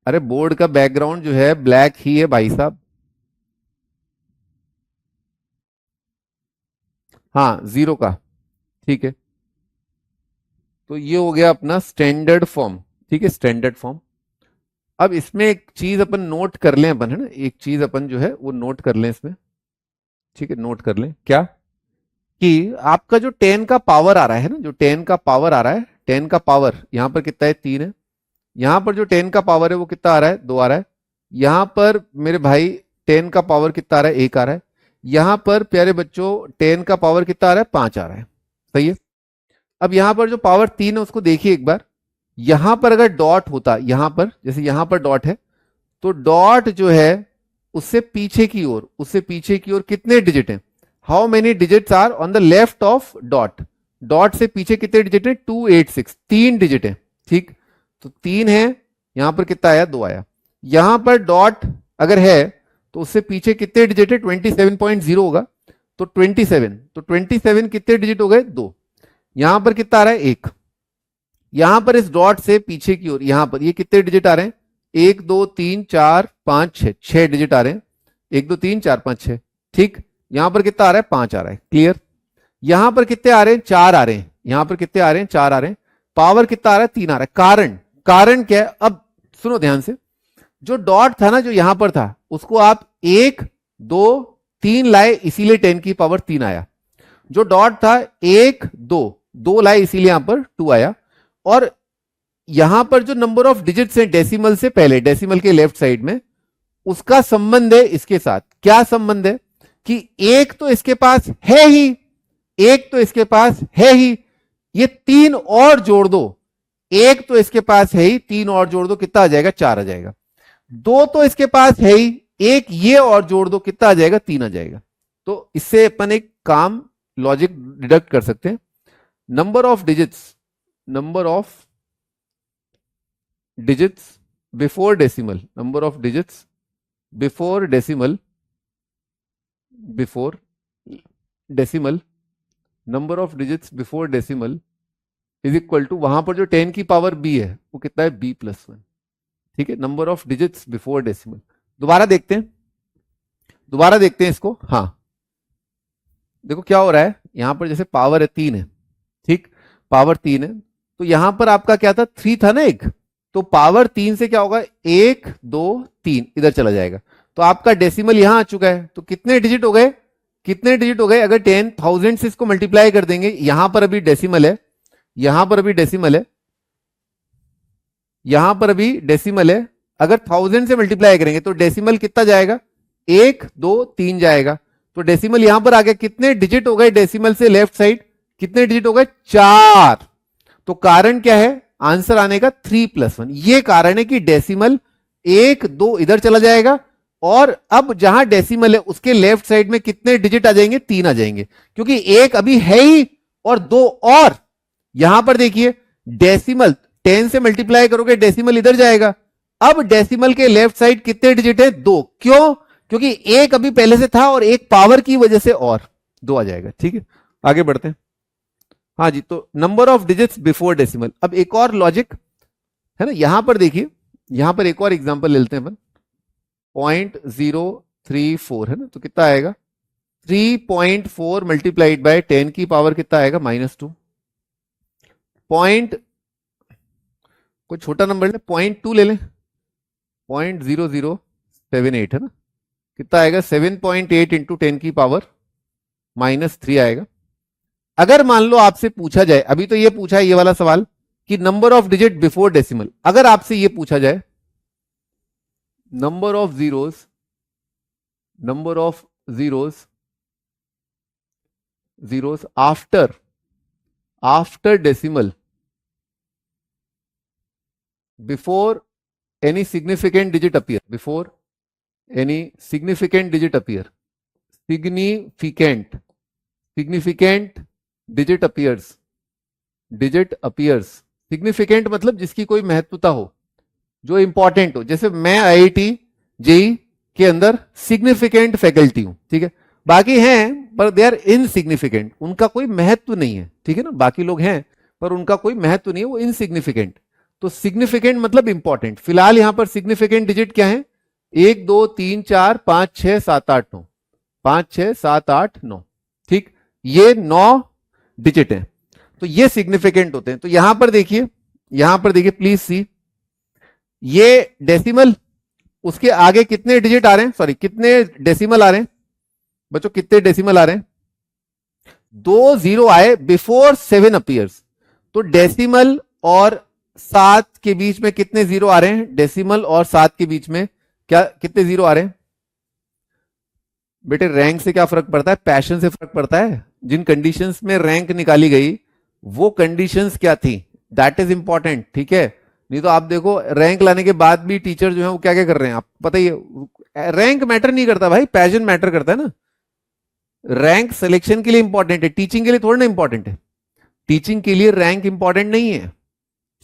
अरे बोर्ड का बैकग्राउंड जो है ब्लैक ही है भाई साहब। हाँ, जीरो का, ठीक है, तो ये हो गया अपना स्टैंडर्ड फॉर्म। ठीक है, स्टैंडर्ड फॉर्म। अब इसमें एक चीज अपन नोट कर लें, अपन है ना, एक चीज अपन जो है वो नोट कर लें इसमें। ठीक है, नोट कर लें क्या, कि आपका जो 10 का पावर आ रहा है ना, जो 10 का पावर आ रहा है, 10 का पावर यहां पर कितना है, 3 है। यहां पर जो 10 का पावर है वो कितना आ रहा है, 2 आ रहा है। यहां पर मेरे भाई 10 का पावर कितना आ रहा है, 1 आ रहा है। यहां पर प्यारे बच्चों 10 का पावर कितना आ रहा है, 5 आ रहा है। सही है। अब यहां पर जो पावर 3 है उसको देखिए एक बार। यहां पर अगर डॉट होता, यहां पर जैसे यहां पर डॉट है, तो डॉट जो है उससे पीछे की ओर, उससे पीछे की ओर कितने डिजिट हैं, how many digits are on the left of dot. Dot से पीछे कितने डिजिट है, 286, 3 डिजिट है। ठीक, तो 3 है। यहां पर कितना आया, 2 आया। यहां पर डॉट अगर है तो उससे पीछे कितने डिजिट है, 27.0 होगा, तो 27, तो 27 कितने डिजिट हो गए, 2। यहां पर कितना आ रहा है, 1। यहां पर इस डॉट से पीछे की ओर यहां पर ये कितने डिजिट आ रहे हैं, 1 2 3 4 5 6, 6 डिजिट आ रहे हैं। 1 2 3 4 5 6। ठीक, यहां पर कितना आ रहा है, 5 आ रहा है। क्लियर। यहां पर कितने आ रहे हैं, 4 आ रहे हैं। यहां पर कितने आ रहे हैं, 4 आ रहे हैं। पावर कितना आ रहा है, 3 आ रहा है। कारण, कारण क्या है, अब सुनो ध्यान से। जो डॉट था ना, जो यहां पर था, उसको आप 1 2 3 लाए, इसीलिए 10 की पावर 3 आया। जो डॉट था 1 2 2 लाए, इसीलिए यहां पर 2 आया। और यहां पर जो नंबर ऑफ डिजिट्स हैं डेसिमल से पहले, डेसिमल के लेफ्ट साइड में, उसका संबंध है इसके साथ। क्या संबंध है, कि एक तो इसके पास है ही, एक तो इसके पास है ही, ये 3 और जोड़ दो। एक तो इसके पास है ही, 3 और जोड़ दो, कितना आ जाएगा, 4 आ जाएगा। 2 तो इसके पास है ही, एक ये और जोड़ दो, कितना आ जाएगा, 3 आ जाएगा। तो इससे अपन एक काम लॉजिक डिडक्ट कर सकते हैं। Number of digits, number of digits before decimal, number of digits before decimal, before decimal, number of digits before decimal is equal to, वहां पर जो 10 की पावर b है वो कितना है, b+1। ठीक है, number of digits before decimal. दोबारा देखते हैं, दोबारा देखते हैं इसको। हाँ, देखो क्या हो रहा है, यहां पर जैसे पावर है 3 है। ठीक, पावर 3 है, तो यहां पर आपका क्या था, 3 था ना एक, तो पावर 3 से क्या होगा, 1 2 3 इधर चला जाएगा। तो आपका डेसिमल यहां आ चुका है। तो कितने डिजिट हो गए, कितने डिजिट हो गए, अगर 10,000 से इसको मल्टीप्लाई कर देंगे, यहां पर अभी डेसिमल है, यहां पर अभी डेसिमल है, यहां पर अभी डेसिमल है। अगर 1000 से मल्टीप्लाई करेंगे तो डेसिमल कितना जाएगा, 1 2 3 जाएगा। तो डेसिमल यहां पर आ गया। कितने डिजिट हो गए डेसिमल से लेफ्ट साइड, कितने डिजिट हो गए, 4। तो कारण क्या है, आंसर आने का 3+1। ये कारण है कि डेसिमल 1 2 इधर चला जाएगा, और अब जहां डेसिमल है उसके लेफ्ट साइड में कितने डिजिट आ जाएंगे, 3 आ जाएंगे, क्योंकि 1 अभी है ही और 2 और। यहां पर देखिए डेसिमल 10 से मल्टीप्लाई करोगे, डेसिमल इधर जाएगा। अब डेसिमल के लेफ्ट साइड कितने डिजिट है, 2। क्यों, क्योंकि 1 अभी पहले से था और 1 पावर की वजह से और 2 आ जाएगा। ठीक है, आगे बढ़ते हैं। हाँ जी, तो number of digits before decimal. अब एक और लॉजिक है ना, यहां पर देखिए, यहां पर एक और एग्जांपल ले लेते हैं अपन। 0.034 है ना, तो कितना आएगा, 3.4 मल्टीप्लाइड बाय 10 की पावर कितना आएगा, -2। पॉइंट, कोई छोटा नंबर ले, 0.2 ले लें, 0.0078 है ना, कितना आएगा, 7.8 इंटू 10 की पावर -3 आएगा। अगर मान लो आपसे पूछा जाए, अभी तो ये पूछा है ये वाला सवाल, कि number of digit before decimal, अगर आपसे ये पूछा जाए number of zeros, number of zeros, zeros after, after decimal before any significant digit appear, before any significant digit appear, significant, significant digit appears, digit appears. Significant मतलब जिसकी कोई महत्वता हो, जो इंपॉर्टेंट हो। जैसे मैं आईआईटी जेई के अंदर सिग्निफिकेंट फैकल्टी हूं, ठीक है, बाकी हैं पर दे आर इनसिग्निफिकेंट, उनका कोई महत्व नहीं है। ठीक है ना, बाकी लोग हैं पर उनका कोई महत्व नहीं है, वो इनसिग्निफिकेंट। तो सिग्निफिकेंट मतलब इंपॉर्टेंट। फिलहाल यहां पर सिग्निफिकेंट डिजिट क्या है, 1 2 3 4 5 6 7 8 9, 5 6 7 8 9। ठीक, ये 9 डिजिट है। तो ये सिग्निफिकेंट होते हैं। तो यहां पर देखिए, यहां पर देखिए प्लीज सी, ये डेसिमल, उसके आगे कितने डिजिट आ रहे हैं, सॉरी कितने डेसिमल आ रहे हैं बच्चों, कितने डेसिमल आ रहे हैं, 2 0 आए बिफोर 7 अपीयर्स। तो डेसिमल और 7 के बीच में कितने जीरो आ रहे हैं, डेसिमल और 7 के बीच में क्या कितने जीरो आ रहे हैं बेटे। रैंक से क्या फर्क पड़ता है, पैशन से फर्क पड़ता है। जिन कंडीशंस में रैंक निकाली गई वो कंडीशंस क्या थी, दैट इज इंपॉर्टेंट, ठीक है। नहीं तो आप देखो रैंक लाने के बाद भी टीचर जो है वो क्या क्या कर रहे हैं, आप पता ही है। रैंक मैटर नहीं करता भाई, पैशन मैटर करता है ना। रैंक सिलेक्शन के लिए इंपॉर्टेंट है, टीचिंग के लिए थोड़ा ना इंपॉर्टेंट है। टीचिंग के लिए रैंक इंपॉर्टेंट नहीं है,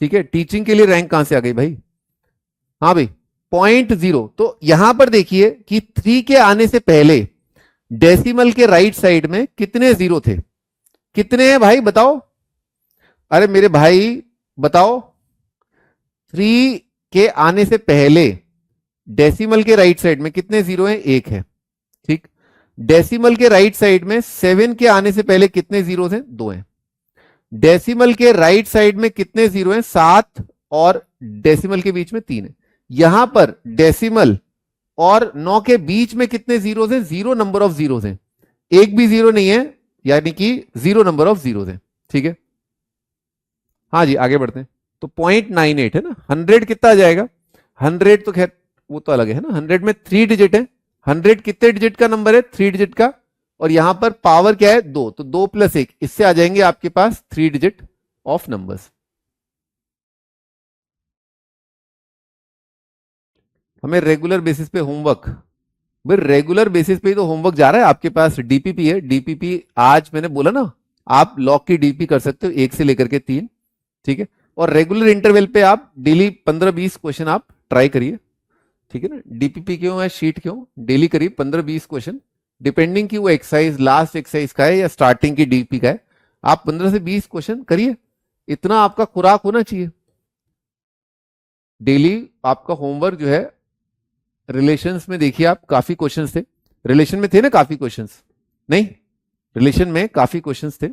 ठीक है। टीचिंग के लिए रैंक कहां से आ गई भाई, हाँ भाई 0.0। तो यहां पर देखिए कि 3 के आने से पहले डेसिमल के राइट साइड में कितने जीरो थे, कितने हैं भाई बताओ, अरे मेरे भाई बताओ। 3 के आने से पहले डेसिमल के राइट साइड में कितने जीरो हैं, 1 है, ठीक। डेसिमल के राइट साइड में 7 के आने से पहले कितने जीरो हैं, 2 हैं। डेसिमल के राइट साइड में कितने जीरो हैं, 7, और डेसिमल के बीच में 3 है। यहां पर डेसिमल और 9 के बीच में कितने जीरो हैं, 0 नंबर ऑफ जीरो हैं, एक भी जीरो नहीं है, यानी कि 0 नंबर ऑफ जीरो हैं, ठीक है। हाँ जी आगे बढ़ते हैं। तो 0.98 है ना, 100 कितना आ जाएगा, 100 तो खैर वो तो अलग है ना, 100 में 3 डिजिट है, 100 कितने डिजिट का नंबर है, 3 डिजिट का, और यहां पर पावर क्या है 2, तो 2 + 1, इससे आ जाएंगे आपके पास 3 डिजिट ऑफ नंबर्स। हमें रेगुलर बेसिस पे होमवर्क, भाई रेगुलर बेसिस पे ही तो होमवर्क जा रहा है आपके पास। डीपीपी है, डीपीपी आज मैंने बोला ना, आप लॉग की डीपी कर सकते हो 1 से लेकर के 3, ठीक है। और रेगुलर इंटरवल पे आप डेली 15-20 क्वेश्चन आप ट्राई करिए, ठीक है ना। डीपीपी क्यों है, शीट क्यों, डेली करिए 15-20 क्वेश्चन, डिपेंडिंग की वो एक्सरसाइज लास्ट एक्सरसाइज का है या स्टार्टिंग की डीपी का है। आप 15 से 20 क्वेश्चन करिए, इतना आपका खुराक होना चाहिए। डेली आपका होमवर्क जो है, रिलेशंस में देखिए आप काफी क्वेश्चंस थे, रिलेशन में थे ना काफी क्वेश्चंस, नहीं रिलेशन में काफी क्वेश्चंस थे।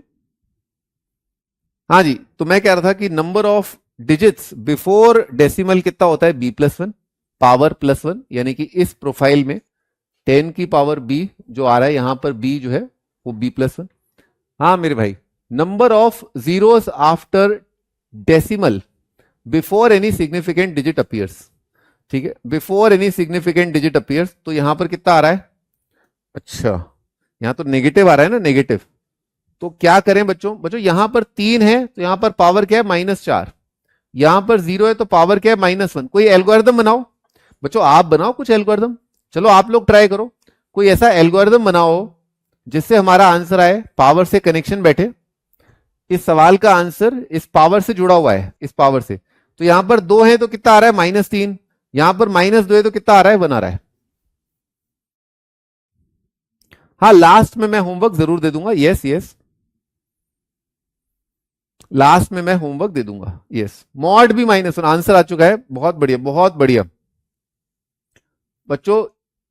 हाँ जी, तो मैं कह रहा था कि number of digits before decimal कितना होता है, b+1 पावर +1, यानी कि इस प्रोफाइल में 10 की पावर b जो आ रहा है यहां पर b जो है वो b+1। हाँ मेरे भाई, number of zeros after decimal before any significant digit appears, ठीक है, before any significant digit appears. तो यहां पर कितना आ रहा है, अच्छा यहां तो नेगेटिव आ रहा है ना, नेगेटिव। तो क्या करें बच्चों, बच्चों यहां पर 3 है तो यहां पर पावर क्या है -4, यहां पर 0 है तो पावर क्या है -1। कोई एल्गोरिदम बनाओ बच्चों, आप बनाओ कुछ एल्गोरिदम, चलो आप लोग ट्राई करो, कोई ऐसा एल्गोरिदम बनाओ जिससे हमारा आंसर आए, पावर से कनेक्शन बैठे। इस सवाल का आंसर इस पावर से जुड़ा हुआ है, इस पावर से। तो यहां पर 2 है तो कितना आ रहा है, -3, यहां पर -2 है तो कितना आ रहा है, 1 आ रहा है। हाँ लास्ट में मैं होमवर्क जरूर दे दूंगा, यस यस, लास्ट में मैं होमवर्क दे दूंगा, यस। मॉड भी -1 आंसर आ चुका है, बहुत बढ़िया बहुत बढ़िया बच्चों।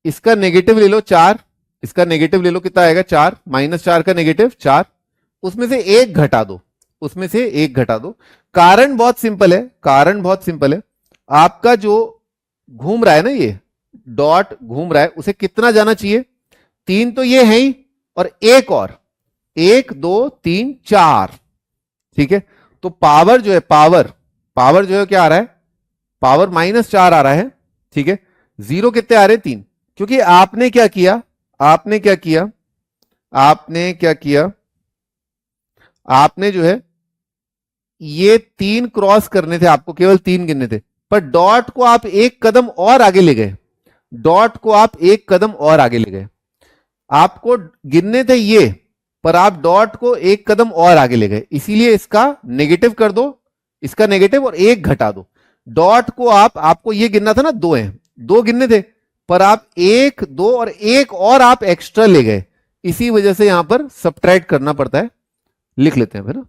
इसका नेगेटिव ले लो 4, इसका नेगेटिव ले लो, कितना आएगा 4, -4 का नेगेटिव 4, उसमें से 1 घटा दो, उसमें से 1 घटा दो। कारण बहुत सिंपल है, कारण बहुत सिंपल है, आपका जो घूम रहा है ना, ये डॉट घूम रहा है, उसे कितना जाना चाहिए, 3 तो ये है ही, और 1 और, 1 2 3 4, ठीक है। तो पावर जो है, पावर पावर जो है क्या आ रहा है, पावर -4 आ रहा है, ठीक है। जीरो कितने आ रहे हैं, 3, क्योंकि आपने क्या किया, आपने क्या किया, आपने क्या किया, आपने जो है ये 3 क्रॉस करने थे, आपको केवल 3 गिनने थे, पर डॉट को आप 1 कदम और आगे ले गए, डॉट को आप 1 कदम और आगे ले गए। आपको गिनने थे ये, पर आप डॉट को 1 कदम और आगे ले गए, इसीलिए इसका नेगेटिव कर दो, इसका नेगेटिव और 1 घटा दो। डॉट को आपको ये गिनना था ना, 2 है, 2 गिनने थे, पर आप 1 2 और 1 और आप एक्स्ट्रा ले गए, इसी वजह से यहां पर सब्ट्रैक्ट करना पड़ता है। लिख लेते हैं फिर ना,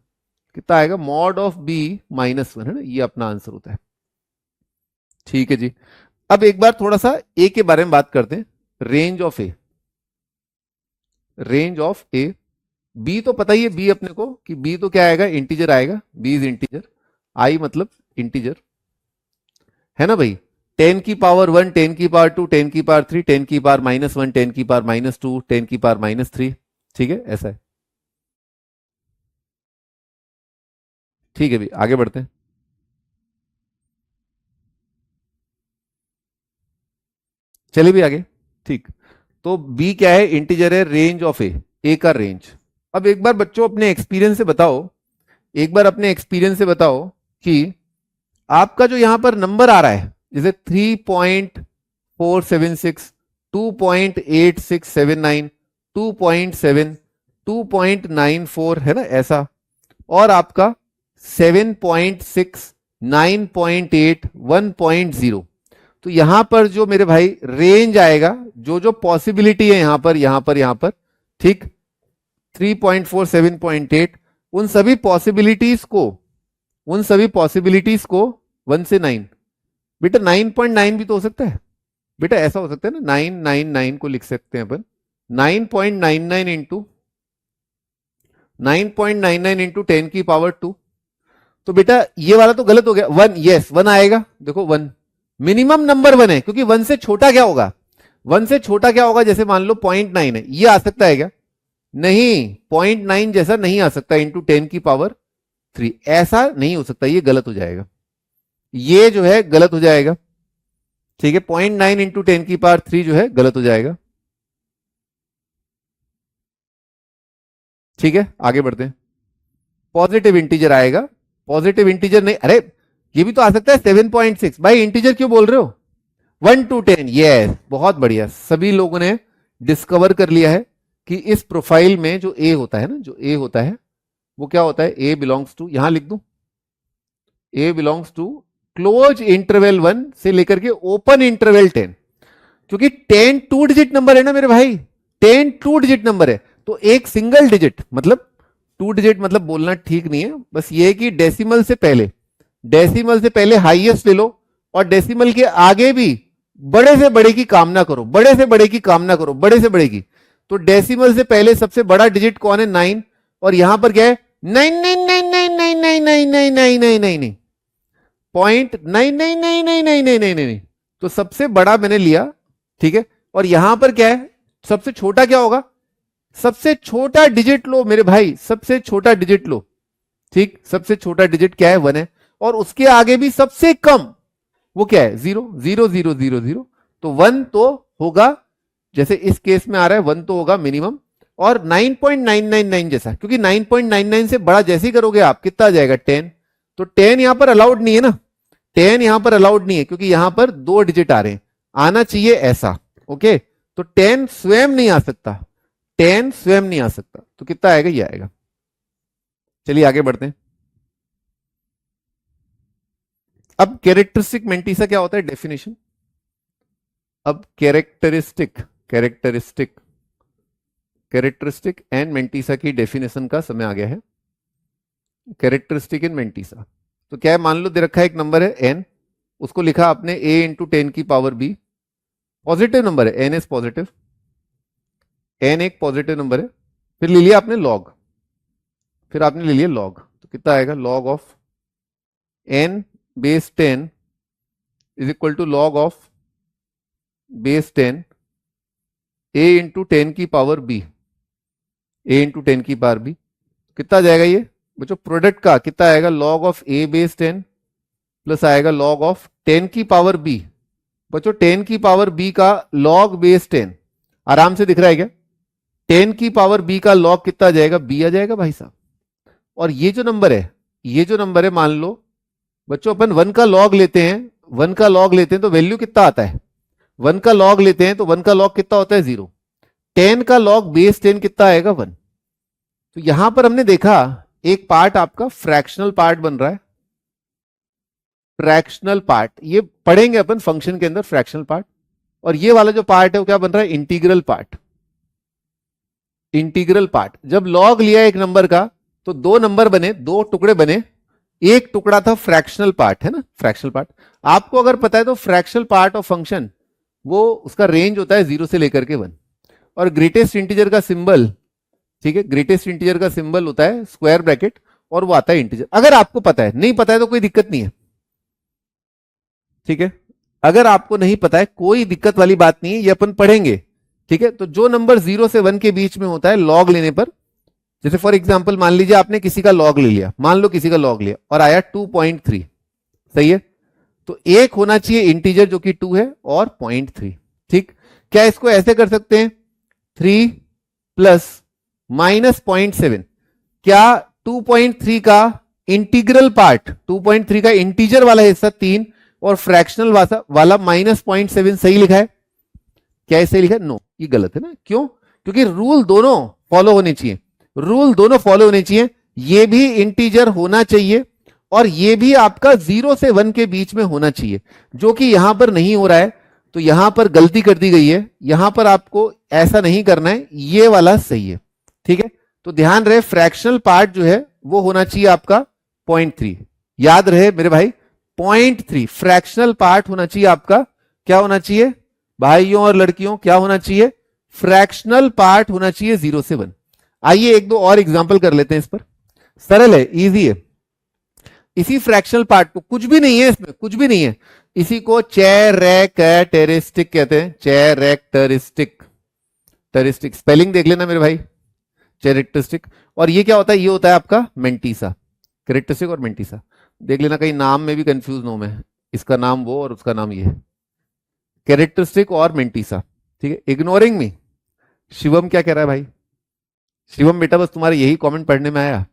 कितना आएगा, मॉड ऑफ b -1 है ना, ये अपना आंसर होता है, ठीक है जी। अब एक बार थोड़ा सा a के बारे में बात करते हैं, range of a, range of a. B तो पता ही है, बी अपने को कि बी तो क्या आएगा, इंटीजर आएगा, बी इज इंटीजर, आई मतलब इंटीजर, है ना भाई। 10 की पावर 1, 10 की पावर 2, 10 की पावर 3, 10 की पावर -1, 10 की पावर -2, 10 की पावर -3, ठीक है, ऐसा है। ठीक है भाई, आगे बढ़ते हैं। चलिए भी आगे। ठीक, तो बी क्या है, इंटीजर है, रेंज ऑफ ए का रेंज। अब एक बार बच्चों अपने एक्सपीरियंस से बताओ, एक बार अपने एक्सपीरियंस से बताओ कि आपका जो यहां पर नंबर आ रहा है, जैसे 3.476, 2.8679, 2.7, 2.94, है ना ऐसा, और आपका 7.6, 9.8, 1.0, तो यहां पर जो मेरे भाई रेंज आएगा, जो जो पॉसिबिलिटी है यहां पर, यहां पर, ठीक, 3.4, 7.8, उन सभी पॉसिबिलिटीज को, उन सभी पॉसिबिलिटीज को 1 से 9, बेटा 9.9 भी तो हो सकता है, बेटा ऐसा हो सकता है ना, 999 को लिख सकते हैं अपन, 9.99 इंटू 10 की पावर 2, तो बेटा ये वाला तो गलत हो गया, 1, यस 1 आएगा, देखो 1, मिनिमम नंबर 1 है, क्योंकि 1 से छोटा क्या होगा, 1 से छोटा क्या होगा, जैसे मान लो 0.9 है, ये आ सकता है क्या, नहीं, 0.9 जैसा नहीं आ सकता, इंटू 10 की पावर 3, ऐसा नहीं हो सकता, ये गलत हो जाएगा, ये जो है गलत हो जाएगा, ठीक है, 0.9 इंटू 10 की पावर 3 जो है गलत हो जाएगा। ठीक है, आगे बढ़ते हैं। पॉजिटिव इंटीजर आएगा, पॉजिटिव इंटीजर नहीं, अरे ये भी तो आ सकता है 7.6, भाई इंटीजर क्यों बोल रहे हो, 1 to 10, यस, बहुत बढ़िया, सभी लोगों ने डिस्कवर कर लिया है कि इस प्रोफाइल में जो ए होता है ना, जो ए होता है वो क्या होता है, ए बिलोंग्स टू, यहां लिख दूं, ए बिलोंग्स टू क्लोज इंटरवल 1 से लेकर के ओपन इंटरवल 10, क्योंकि 10 2 डिजिट नंबर है ना मेरे भाई, 10 2 डिजिट नंबर है, तो एक सिंगल डिजिट मतलब 2 डिजिट मतलब बोलना ठीक नहीं है, बस ये है कि डेसिमल से पहले, डेसिमल से पहले हाईएस्ट ले लो, और डेसिमल के आगे भी बड़े से बड़े की कामना करो, बड़े से बड़े की कामना करो, बड़े से बड़े की, तो डेसिमल से पहले सबसे बड़ा डिजिट कौन है, 9, और यहां पर क्या है, 99999999999, 0.9999999, तो सबसे बड़ा मैंने लिया, ठीक है, और यहां पर क्या है, सबसे छोटा क्या होगा, सबसे छोटा डिजिट लो मेरे भाई, सबसे छोटा डिजिट लो, ठीक, सबसे छोटा डिजिट क्या है, 1 है, और उसके आगे भी सबसे कम वो क्या है, 0, 0 0 0 0, तो 1 तो होगा, जैसे इस केस में आ रहा है 1 तो होगा मिनिमम, और 9.999 जैसा, क्योंकि 9.99 से बड़ा जैसे ही करोगे आप, कितना आ जाएगा, 10, तो 10 यहां पर अलाउड नहीं है ना, 10 यहां पर अलाउड नहीं है, क्योंकि यहां पर 2 डिजिट आ रहे हैं, आना चाहिए ऐसा, ओके, तो 10 स्वयं नहीं आ सकता, 10 स्वयं नहीं आ सकता, तो कितना आएगा, ये आएगा। चलिए आगे बढ़ते हैं। अब कैरेक्टरिस्टिक मेंटिसा क्या होता है, डेफिनेशन, अब characteristic, characteristic, characteristic and mantissa की डेफिनेशन का समय आ गया है। कैरेक्टरिस्टिक इन मेंटिसा, तो क्या है, मान लो दे रखा है एक नंबर है n, उसको लिखा आपने a इंटू 10 की पावर b, पॉजिटिव नंबर है, n इज पॉजिटिव, n एक पॉजिटिव नंबर है, फिर ले लिया आपने लॉग, फिर आपने ले लिया लॉग, तो कितना आएगा, log of n base 10 is equal to log of base 10 a into 10 की पावर b, a इंटू 10 की पावर b, कितना आ जाएगा ये बच्चों, प्रोडक्ट का कितना आएगा, log of a base 10 plus आएगा लॉग ऑफ 10 की पावर b, बच्चों 10 की पावर b का लॉग बेस 10 आराम से दिख रहा है क्या, 10 की पावर b का लॉग कितना आ जाएगा, b आ जाएगा भाई साहब, और ये जो नंबर है, ये जो नंबर है, मान लो बच्चों अपन 1 का लॉग लेते हैं, 1 का लॉग लेते हैं तो वैल्यू कितना आता है, 1 का लॉग लेते हैं तो 1 का लॉग कितना होता है, 0, 10 का लॉग बेस 10 कितना आएगा, 1, तो यहां पर हमने देखा एक पार्ट आपका फ्रैक्शनल पार्ट बन रहा है, फ्रैक्शनल पार्ट, ये पढ़ेंगे अपन फंक्शन के अंदर फ्रैक्शनल पार्ट, और ये वाला जो पार्ट है वो क्या बन रहा है, इंटीग्रल पार्ट, इंटीग्रल पार्ट, जब लॉग लिया एक नंबर का तो 2 नंबर बने, 2 टुकड़े बने, एक टुकड़ा था फ्रैक्शनल पार्ट, है ना, फ्रैक्शनल पार्ट, आपको अगर पता है तो फ्रैक्शनल पार्ट ऑफ फंक्शन वो उसका रेंज होता है 0 से लेकर के 1, और ग्रेटेस्ट इंटीजर का सिंबल ठीक है, ग्रेटेस्ट इंटीजर का सिंबल होता है स्क्वायर ब्रैकेट और वो आता है इंटीजर। अगर आपको पता है, नहीं पता है तो कोई दिक्कत नहीं है, ठीक है, अगर आपको नहीं पता है कोई दिक्कत वाली बात नहीं है, ये अपन पढ़ेंगे, ठीक है। तो जो नंबर 0 से 1 के बीच में होता है लॉग लेने पर, जैसे फॉर एग्जांपल मान लीजिए आपने किसी का लॉग ले लिया, मान लो किसी का लॉग लिया और आया 2.3, सही है, तो एक होना चाहिए इंटीजर जो कि 2 है और 0.3, ठीक। क्या इसको ऐसे कर सकते हैं 3 प्लस माइनस 0.7, क्या 2.3 का इंटीग्रल पार्ट, 2.3 का इंटीजर वाला हिस्सा 3 और फ्रैक्शनल वाला -0.7 सही लिखा है? क्या ये सही लिखा है? नो, ये गलत है ना। क्यों? क्योंकि रूल दोनों फॉलो होने चाहिए, रूल दोनों फॉलो होने चाहिए, ये भी इंटीजर होना चाहिए और ये भी आपका 0 से 1 के बीच में होना चाहिए, जो कि यहां पर नहीं हो रहा है, तो यहां पर गलती कर दी गई है, यहां पर आपको ऐसा नहीं करना है, ये वाला सही है, ठीक है। तो ध्यान रहे फ्रैक्शनल पार्ट जो है वो होना चाहिए आपका 0.3, याद रहे मेरे भाई 0.3 फ्रैक्शनल पार्ट होना चाहिए आपका, क्या होना चाहिए भाइयों और लड़कियों, क्या होना चाहिए? फ्रैक्शनल पार्ट होना चाहिए 0 से 1। आइए एक दो और एग्जांपल कर लेते हैं इस पर, सरल है, इजी है। इसी फ्रैक्शनल पार्ट को, कुछ भी नहीं है इसमें, कुछ भी नहीं है, इसी को चेरेक्टरिस्टिक कहते हैं, चेरेक्टरिस्टिक, टेरिस्टिक स्पेलिंग देख लेना मेरे भाई, चेरेक्टरिस्टिक। और ये क्या होता है? ये होता है आपका मेंटीसा, कैरेक्टरिस्टिक और मेंटीसा देख लेना, कहीं नाम में भी कंफ्यूज नो में, इसका नाम वो और उसका नाम ये, कैरेक्टरिस्टिक और मेंटीसा, ठीक है। इग्नोरिंग मी, शिवम क्या कह रहा है भाई? शिवम बेटा बस तुम्हारे यही कमेंट पढ़ने में आया,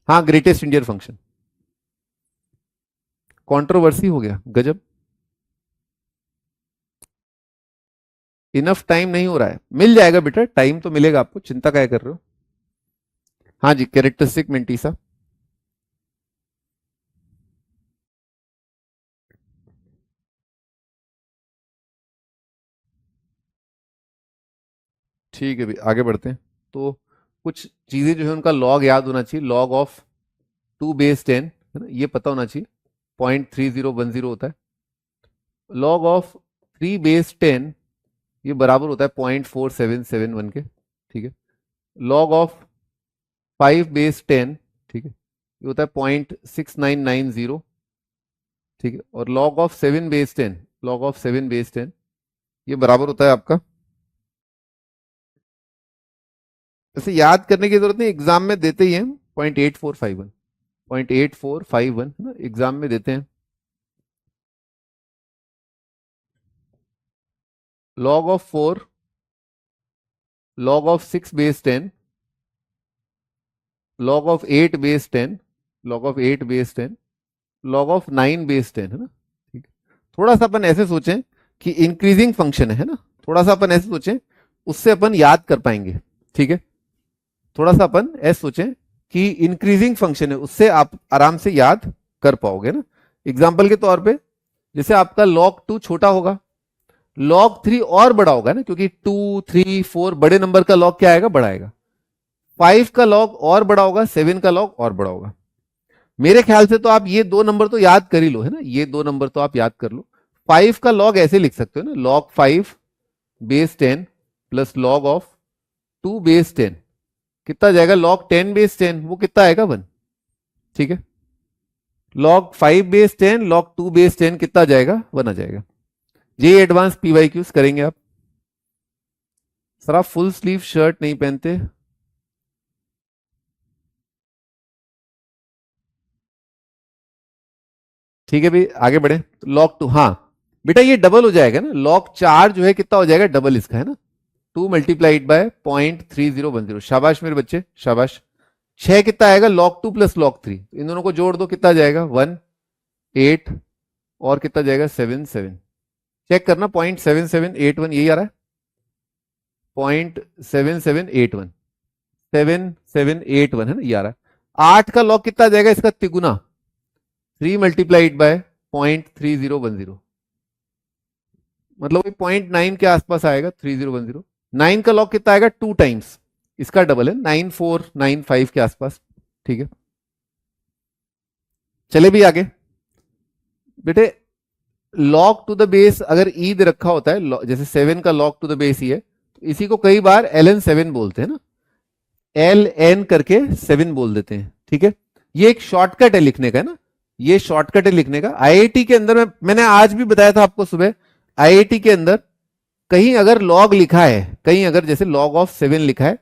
हाँ ग्रेटेस्ट इंडियन फंक्शन, कंट्रोवर्सी हो गया, गजब, इनफ टाइम नहीं हो रहा है, मिल जाएगा बेटा, टाइम तो मिलेगा आपको, चिंता क्या कर रहे हो। हाँ जी, कैरेक्टरिस्टिक मेंटीसा, ठीक है भी, आगे बढ़ते हैं। तो कुछ चीजें जो है उनका लॉग याद होना चाहिए, लॉग ऑफ 2 बेस 10 है ना, ये पता होना चाहिए, 0.3010 होता है। लॉग ऑफ 3 बेस 10 ये बराबर होता है 0.4771 के, ठीक है। लॉग ऑफ 5 बेस 10, ठीक है, ये होता है 0.6990, ठीक है। और log of 7 base 10, log of 7 base 10 ये बराबर होता है आपका, ऐसे याद करने की जरूरत नहीं, एग्जाम में देते ही हैं 0.8451, 0.8451 है ना, एग्जाम में देते हैं। Log of 4, log of 6 base 10, log of 8 base 10, log of 8 base 10, log of 9 base 10 है ना, ठीक है। थोड़ा सा अपन ऐसे सोचें कि इंक्रीजिंग फंक्शन है ना, थोड़ा सा अपन ऐसे सोचें, उससे अपन याद कर पाएंगे, ठीक है। थोड़ा सा अपन ऐसे सोचें कि इंक्रीजिंग फंक्शन है, उससे आप आराम से याद कर पाओगे ना। एग्जाम्पल के तौर पे जैसे आपका log 2 छोटा होगा, log 3 और बड़ा होगा ना, क्योंकि 2 3 4 बड़े नंबर का log क्या आएगा? बड़ा आएगा। 5 का log और बड़ा होगा, 7 का log और बड़ा होगा। मेरे ख्याल से तो आप ये दो नंबर तो याद कर ही लो, है ना, ये दो नंबर तो आप याद कर लो। 5 का log ऐसे लिख सकते हो ना, log 5 base 10 plus log of 2 base 10 कितना जाएगा? log 10 बेस 10 वो कितना आएगा? 1, ठीक है। log 5 बेस 10 log 2 बेस 10 कितना जाएगा? 1 आ जाएगा। ये एडवांस पीवाईक्यूज करेंगे आप। सर आप फुल स्लीव शर्ट नहीं पहनते? ठीक है भाई, आगे बढ़े। तो log 2, हाँ बेटा ये डबल हो जाएगा ना, log 4 जो है कितना हो जाएगा? डबल इसका, है ना, 2 मल्टीप्लाइड बाय 0.3010। शाबाश मेरे बच्चे, शाबाश। 6 कितना आएगा? log 2 प्लस log 3, इन दोनों को जोड़ दो, कितना जाएगा? 1 8 और कितना जाएगा? 7 7। चेक करना, 0.7781 यही आ रहा है, 0.7781, 7781 है ना, ये आ रहा है। 8 का log कितना जाएगा? इसका तिगुना, 3 मल्टीप्लाइड बाय 0.3010, मतलब 0.9 के आसपास आएगा 3010। 9 का log कितना आएगा? 2 टाइम्स इसका डबल है, 9495 के आसपास, ठीक है। चले भी आगे बेटे, log टू द बेस अगर ई दे रखा होता है, जैसे 7 का log टू द बेस ही है, तो इसी को कई बार ln 7 बोलते हैं ना, एल एन करके 7 बोल देते हैं, ठीक है। ये एक शॉर्टकट है लिखने का, है ना, ये शॉर्टकट है लिखने का। आईआईटी के अंदर मैंने आज भी बताया था आपको सुबह, आईआईटी के अंदर कहीं अगर लॉग लिखा है, कहीं अगर जैसे लॉग ऑफ 7 लिखा है,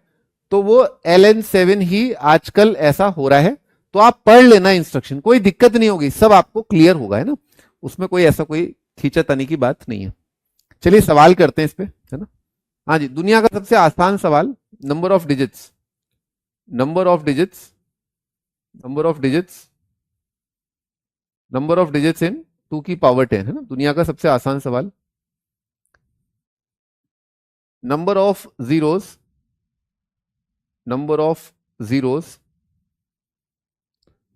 तो वो LN7 ही आजकल ऐसा हो रहा है। तो आप पढ़ लेना इंस्ट्रक्शन, कोई दिक्कत नहीं होगी, सब आपको क्लियर होगा, है ना, उसमें कोई ऐसा कोई खींचातानी की बात नहीं है। चलिए सवाल करते हैं इस पे, है ना। हाँ जी, दुनिया का सबसे आसान सवाल, number of digits, number of digits, number of digits, number of digits in 2 की पावर 10, है ना, दुनिया का सबसे आसान सवाल। Number of zeros, number of zeros,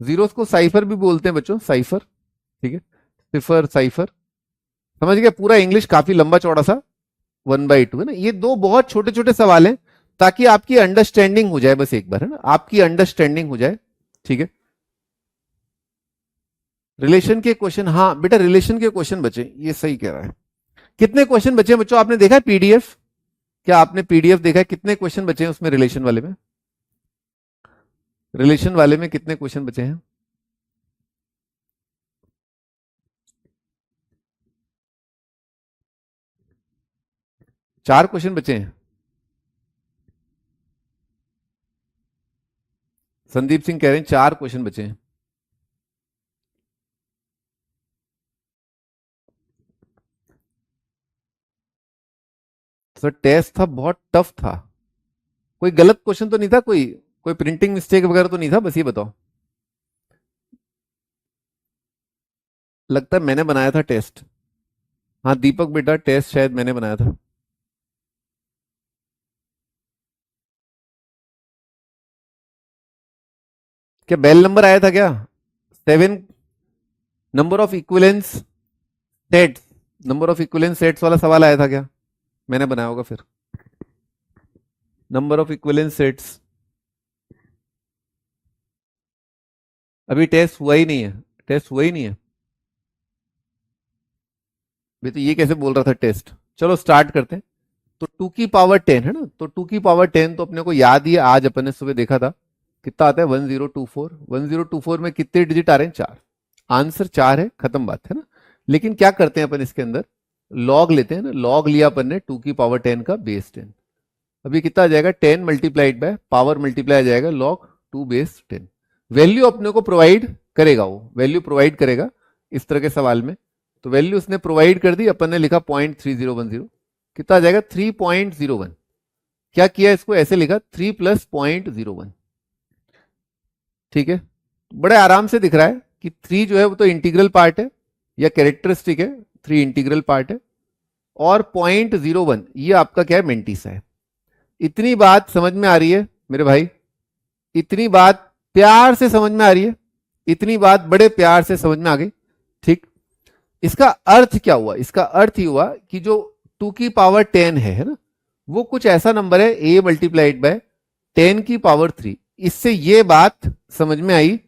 zeros को साइफर भी बोलते हैं बच्चों, साइफर, ठीक है, सिफर साइफर, समझ गए। पूरा इंग्लिश काफी लंबा चौड़ा सा 1/2, है ना। ये दो बहुत छोटे छोटे सवाल हैं ताकि आपकी अंडरस्टैंडिंग हो जाए, बस एक बार, है ना, आपकी अंडरस्टैंडिंग हो जाए, ठीक है। रिलेशन के क्वेश्चन, हाँ बेटा रिलेशन के क्वेश्चन बचे, ये सही कह रहा है। कितने क्वेश्चन बचे हैं बच्चों, आपने देखा है पीडीएफ, क्या आपने पीडीएफ देखा है, कितने क्वेश्चन बचे हैं उसमें रिलेशन वाले में, रिलेशन वाले में कितने क्वेश्चन बचे हैं? चार क्वेश्चन बचे हैं। संदीप सिंह कह रहे हैं 4 क्वेश्चन बचे हैं। सर टेस्ट था, बहुत टफ था, कोई गलत क्वेश्चन तो नहीं था, कोई कोई प्रिंटिंग मिस्टेक वगैरह तो नहीं था, बस ये बताओ। लगता है मैंने बनाया था टेस्ट, हाँ दीपक बेटा टेस्ट शायद मैंने बनाया था। क्या बेल नंबर आया था क्या? 7, number of equivalents sets, number of equivalents sets वाला सवाल आया था क्या? मैंने बनाया होगा फिर, नंबर ऑफ इक्विलेंस सेट्स। अभी टेस्ट हुआ ही नहीं है, टेस्ट हुआ ही नहीं है भाई, तो ये कैसे बोल रहा था टेस्ट। चलो स्टार्ट करते हैं। तो 2 की पावर 10 है ना, तो 2 की पावर 10 तो अपने को याद ही है, आज अपन ने सुबह देखा था, कितना आता है 1024। 1024 में कितने डिजिट आ रहे हैं? 4, आंसर 4 है, खत्म बात, है ना। लेकिन क्या करते हैं अपन इसके अंदर, लॉग लेते हैं ना, लॉग लिया अपन ने 2 की पावर 10 का बेस 10। अभी कितना आ जाएगा, 10 मल्टीप्लाइड बाय पावर मल्टीप्लाई आ जाएगा लॉग 2 बेस 10। वैल्यू अपने को प्रोवाइड करेगा, वो वैल्यू प्रोवाइड करेगा इस तरह के सवाल में। तो वैल्यू उसने प्रोवाइड कर दी, अपन ने लिखा 0.3010, कितना आ जाएगा 3.01। क्या किया इसको, ऐसे लिखा 3 + 0.01, ठीक है। बड़े आराम से दिख रहा है कि 3 जो है वो तो इंटीग्रल पार्ट है या कैरेक्टरिस्टिक है, 3 इंटीग्रल पार्ट है, और 0.01 ये आपका क्या है, मेंटिस है। इतनी बात समझ में आ रही है मेरे भाई, इतनी बात प्यार से समझ में आ रही है, इतनी बात बड़े प्यार से समझ में आ गई, ठीक। इसका अर्थ क्या हुआ, इसका अर्थ ही हुआ कि जो 2 की पावर 10 है ना, वो कुछ ऐसा नंबर है a मल्टीप्लाइड बाय 10 की पावर 3। इससे ये बात समझ में आई,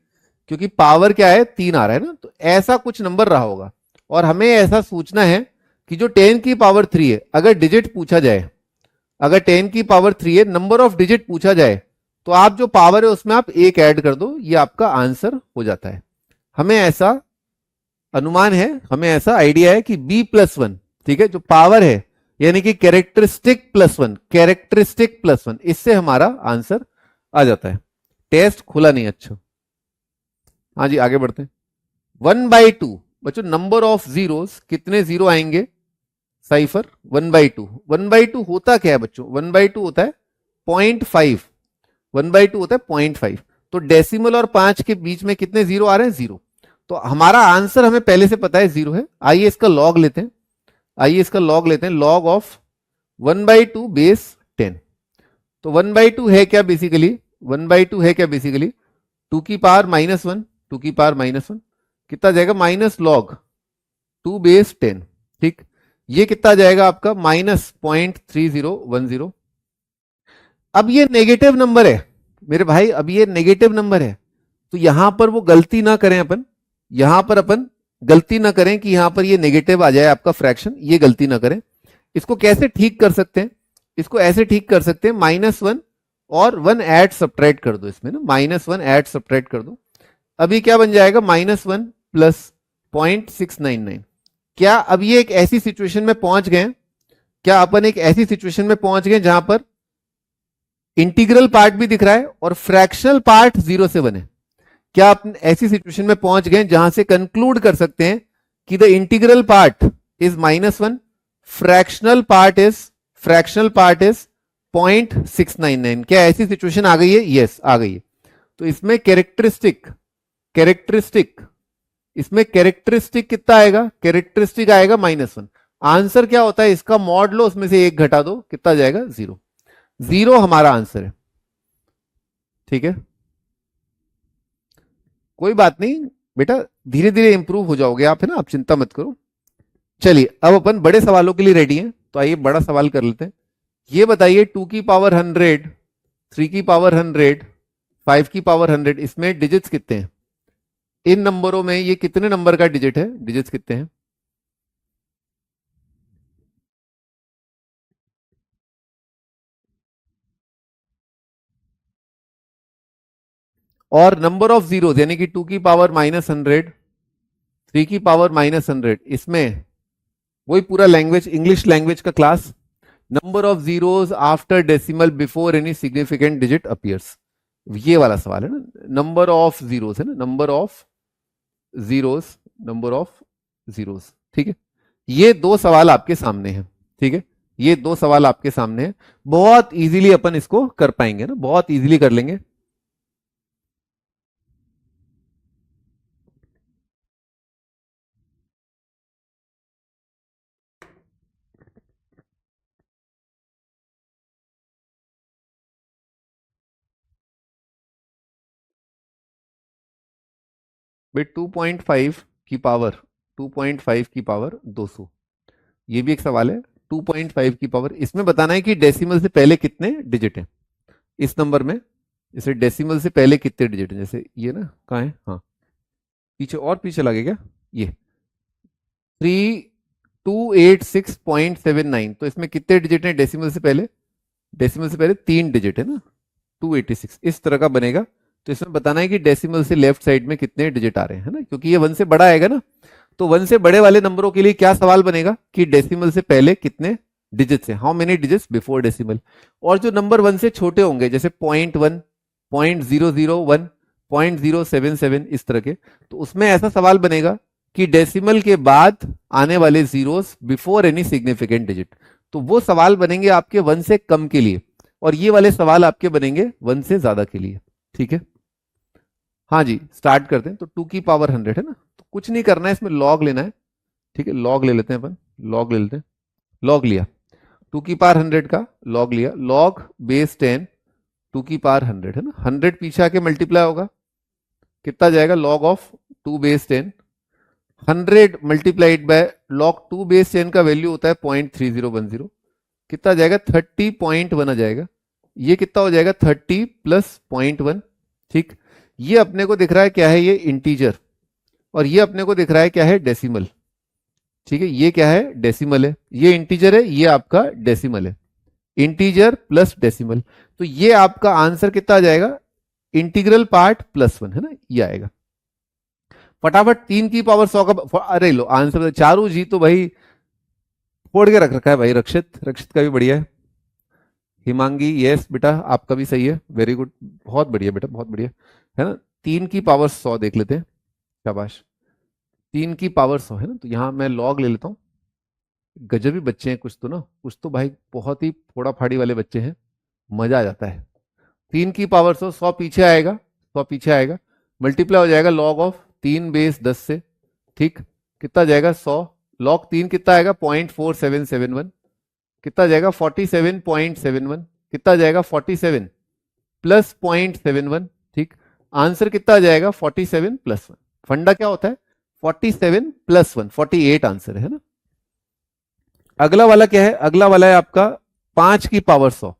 क्योंकि पावर क्या है 3 आ रहा है ना, तो ऐसा कुछ नंबर रहा होगा। और हमें ऐसा सोचना है कि जो 10 की पावर 3 है, अगर डिजिट पूछा जाए, अगर 10 की पावर 3 है, नंबर ऑफ डिजिट पूछा जाए, तो आप जो पावर है उसमें आप 1 ऐड कर दो, ये आपका आंसर हो जाता है। हमें ऐसा अनुमान है, हमें ऐसा आइडिया है कि b+1, ठीक है, जो पावर है यानी कि कैरेक्टरिस्टिक +1, कैरेक्टरिस्टिक +1, इससे हमारा आंसर आ जाता है। टेस्ट खुला नहीं, अच्छा हाँ जी आगे बढ़ते हैं। 1/2 बच्चों, नंबर ऑफ जीरोस, कितने जीरो आएंगे, साइफर 1/2। 1/2 होता क्या है बच्चों, 1/2 होता है 0.5, 1/2 होता है 0.5। तो डेसिमल और 5 के बीच में कितने जीरो आ रहे हैं, 0। तो हमारा आंसर हमें पहले से पता है 0 है। आइए इसका लॉग लेते हैं, आइए इसका लॉग लेते हैं, लॉग ऑफ 1/2 बेस 10। तो 1/2 है क्या बेसिकली, 1/2 है क्या बेसिकली 2 की पावर -1, 2 की पावर -1 कितना जाएगा, माइनस लॉग 2 बेस 10, ठीक। ये कितना जाएगा आपका -0.3010। अब ये नेगेटिव नंबर है मेरे भाई, अब ये नेगेटिव नंबर है, तो यहां पर वो गलती ना करें अपन, यहां पर अपन गलती ना करें कि यहां पर ये नेगेटिव आ जाए आपका फ्रैक्शन, ये गलती ना करें। इसको कैसे ठीक कर सकते हैं, इसको ऐसे ठीक कर सकते हैं -1 और 1 ऐड सब्ट्रैक्ट कर दो इसमें ना, -1 ऐड सब्ट्रैक्ट कर दो। अभी क्या बन जाएगा, -1 प्लस 0.699। क्या अब ये एक ऐसी सिचुएशन में पहुंच गए, क्या अपन एक ऐसी सिचुएशन में पहुंच गए जहां पर इंटीग्रल पार्ट भी दिख रहा है और फ्रैक्शनल पार्ट 0 से 1 है? क्या आप ऐसी सिचुएशन में पहुंच गए जहां से कंक्लूड कर सकते हैं कि the integral part is -1, fractional part is 0.699? क्या ऐसी सिचुएशन आ गई है? यस, आ गई है। तो इसमें कैरेक्टरिस्टिक इसमें कैरेक्टरिस्टिक कितना आएगा? कैरेक्टरिस्टिक आएगा -1। आंसर क्या होता है इसका? मॉड लो, उसमें से 1 घटा दो, कितना जाएगा? 0। 0 हमारा आंसर है। ठीक है, कोई बात नहीं बेटा, धीरे धीरे इंप्रूव हो जाओगे आप, है ना, आप चिंता मत करो। चलिए अब अपन बड़े सवालों के लिए रेडी हैं, तो आइए बड़ा सवाल कर लेते हैं। ये बताइए 2 की पावर 100, 3 की पावर 100, 5 की पावर 100, इसमें डिजिट्स कितने हैं? इन नंबरों में ये कितने नंबर का डिजिट है? डिजिट्स कितने हैं? और नंबर ऑफ जीरोस, यानी कि 2 की पावर -100, 3 की पावर -100, इसमें वही पूरा लैंग्वेज, इंग्लिश लैंग्वेज का class. Number of zeros after decimal before any significant digit appears, ये वाला सवाल है ना। नंबर ऑफ जीरोस है ना, number of zeros, number of zeros. ठीक है, ये 2 सवाल आपके सामने हैं। ठीक है, ये 2 सवाल आपके सामने हैं, बहुत इजीली अपन इसको कर पाएंगे ना, बहुत इजीली कर लेंगे। भाई 2.5 की पावर 2.5 की पावर 200, ये भी एक सवाल है। 2.5 की पावर, इसमें बताना है कि डेसिमल से पहले कितने डिजिट हैं इस नंबर में। जैसे डेसिमल से पहले कितने डिजिट हैं, जैसे ये ना, कहाँ है, हाँ पीछे, और पीछे लगे क्या, ये 3286.79, तो इसमें कितने डिजिट हैं डेसिमल से पहले? डेसिमल से पहले 3 डिजिट है ना, 286 इस तरह का बनेगा। तो इसमें बताना है कि डेसिमल से लेफ्ट साइड में कितने डिजिट आ रहे हैं, है ना, क्योंकि ये 1 से बड़ा आएगा ना। तो 1 से बड़े वाले नंबरों के लिए क्या सवाल बनेगा कि डेसिमल से पहले कितने डिजिट्स हैं, how many digits before decimal. और जो नंबर 1 से छोटे होंगे, जैसे 0.1, 0.001, 0.077, इस तरह के, तो उसमें ऐसा सवाल बनेगा कि डेसिमल के बाद आने वाले zeros before any significant digit. तो वो सवाल बनेंगे आपके 1 से कम के लिए, और ये वाले सवाल आपके बनेंगे 1 से ज्यादा के लिए। ठीक है, हाँ जी, स्टार्ट करते हैं। तो 2 की पावर 100 है ना, तो कुछ नहीं करना है, इसमें लॉग लेना है। ठीक है, लॉग ले लेते हैं अपन, लॉग ले लेते हैं। लॉग लिया, 2 की पावर 100 का लॉग लिया, लॉग बेस 10 2 की पावर 100 है ना, 100 पीछे आके मल्टीप्लाई होगा, कितना जाएगा? Log of 2 base 10, 100 multiplied by log 2 base 10 का वैल्यू होता है 0.3010, कितना जाएगा? 30.1 आ जाएगा। ये कितना हो जाएगा? 30 प्लस 0.1। ठीक, ये अपने को दिख रहा है क्या है? ये इंटीजर, और ये अपने को दिख रहा है क्या है? डेसिमल। ठीक है, ये क्या है? डेसिमल है, ये इंटीजर है, ये आपका डेसिमल है, इंटीजर प्लस डेसिमल। तो ये आपका आंसर कितना आ जाएगा? इंटीग्रल पार्ट +1 है ना, ये आएगा। फटाफट 3 की पावर 100 का, अरे लो आंसर, चारू जी तो भाई फोड़ के रख रखा है भाई। रक्षित, रक्षित का भी बढ़िया है। हिमांगी, यस बेटा आपका भी सही है, वेरी गुड, बहुत बढ़िया बेटा, बहुत बढ़िया, है ना। 3 की पावर 100 देख लेते हैं, शाबाश। 3 की पावर 100 है ना, तो यहां मैं लॉग ले लेता हूं। गजब ही बच्चे हैं कुछ तो ना, कुछ तो भाई बहुत ही फोड़ा फाड़ी वाले बच्चे हैं, मजा आ जाता है। 3 की पावर 100, 100 पीछे आएगा, 100 पीछे आएगा, मल्टीप्लाई हो जाएगा लॉग ऑफ 3 बेस 10 से। ठीक, कितना जाएगा? 100, लॉग 3 कितना आएगा? 0.4771, कितना जाएगा? 47.71, कितना जाएगा? 47 प्लस 0.71। ठीक, आंसर कितना आ जाएगा? 47 प्लस 1। फंडा क्या होता है? 47 प्लस 1, 48 आंसर है ना। अगला वाला क्या है? अगला वाला है आपका 5 की पावर 100।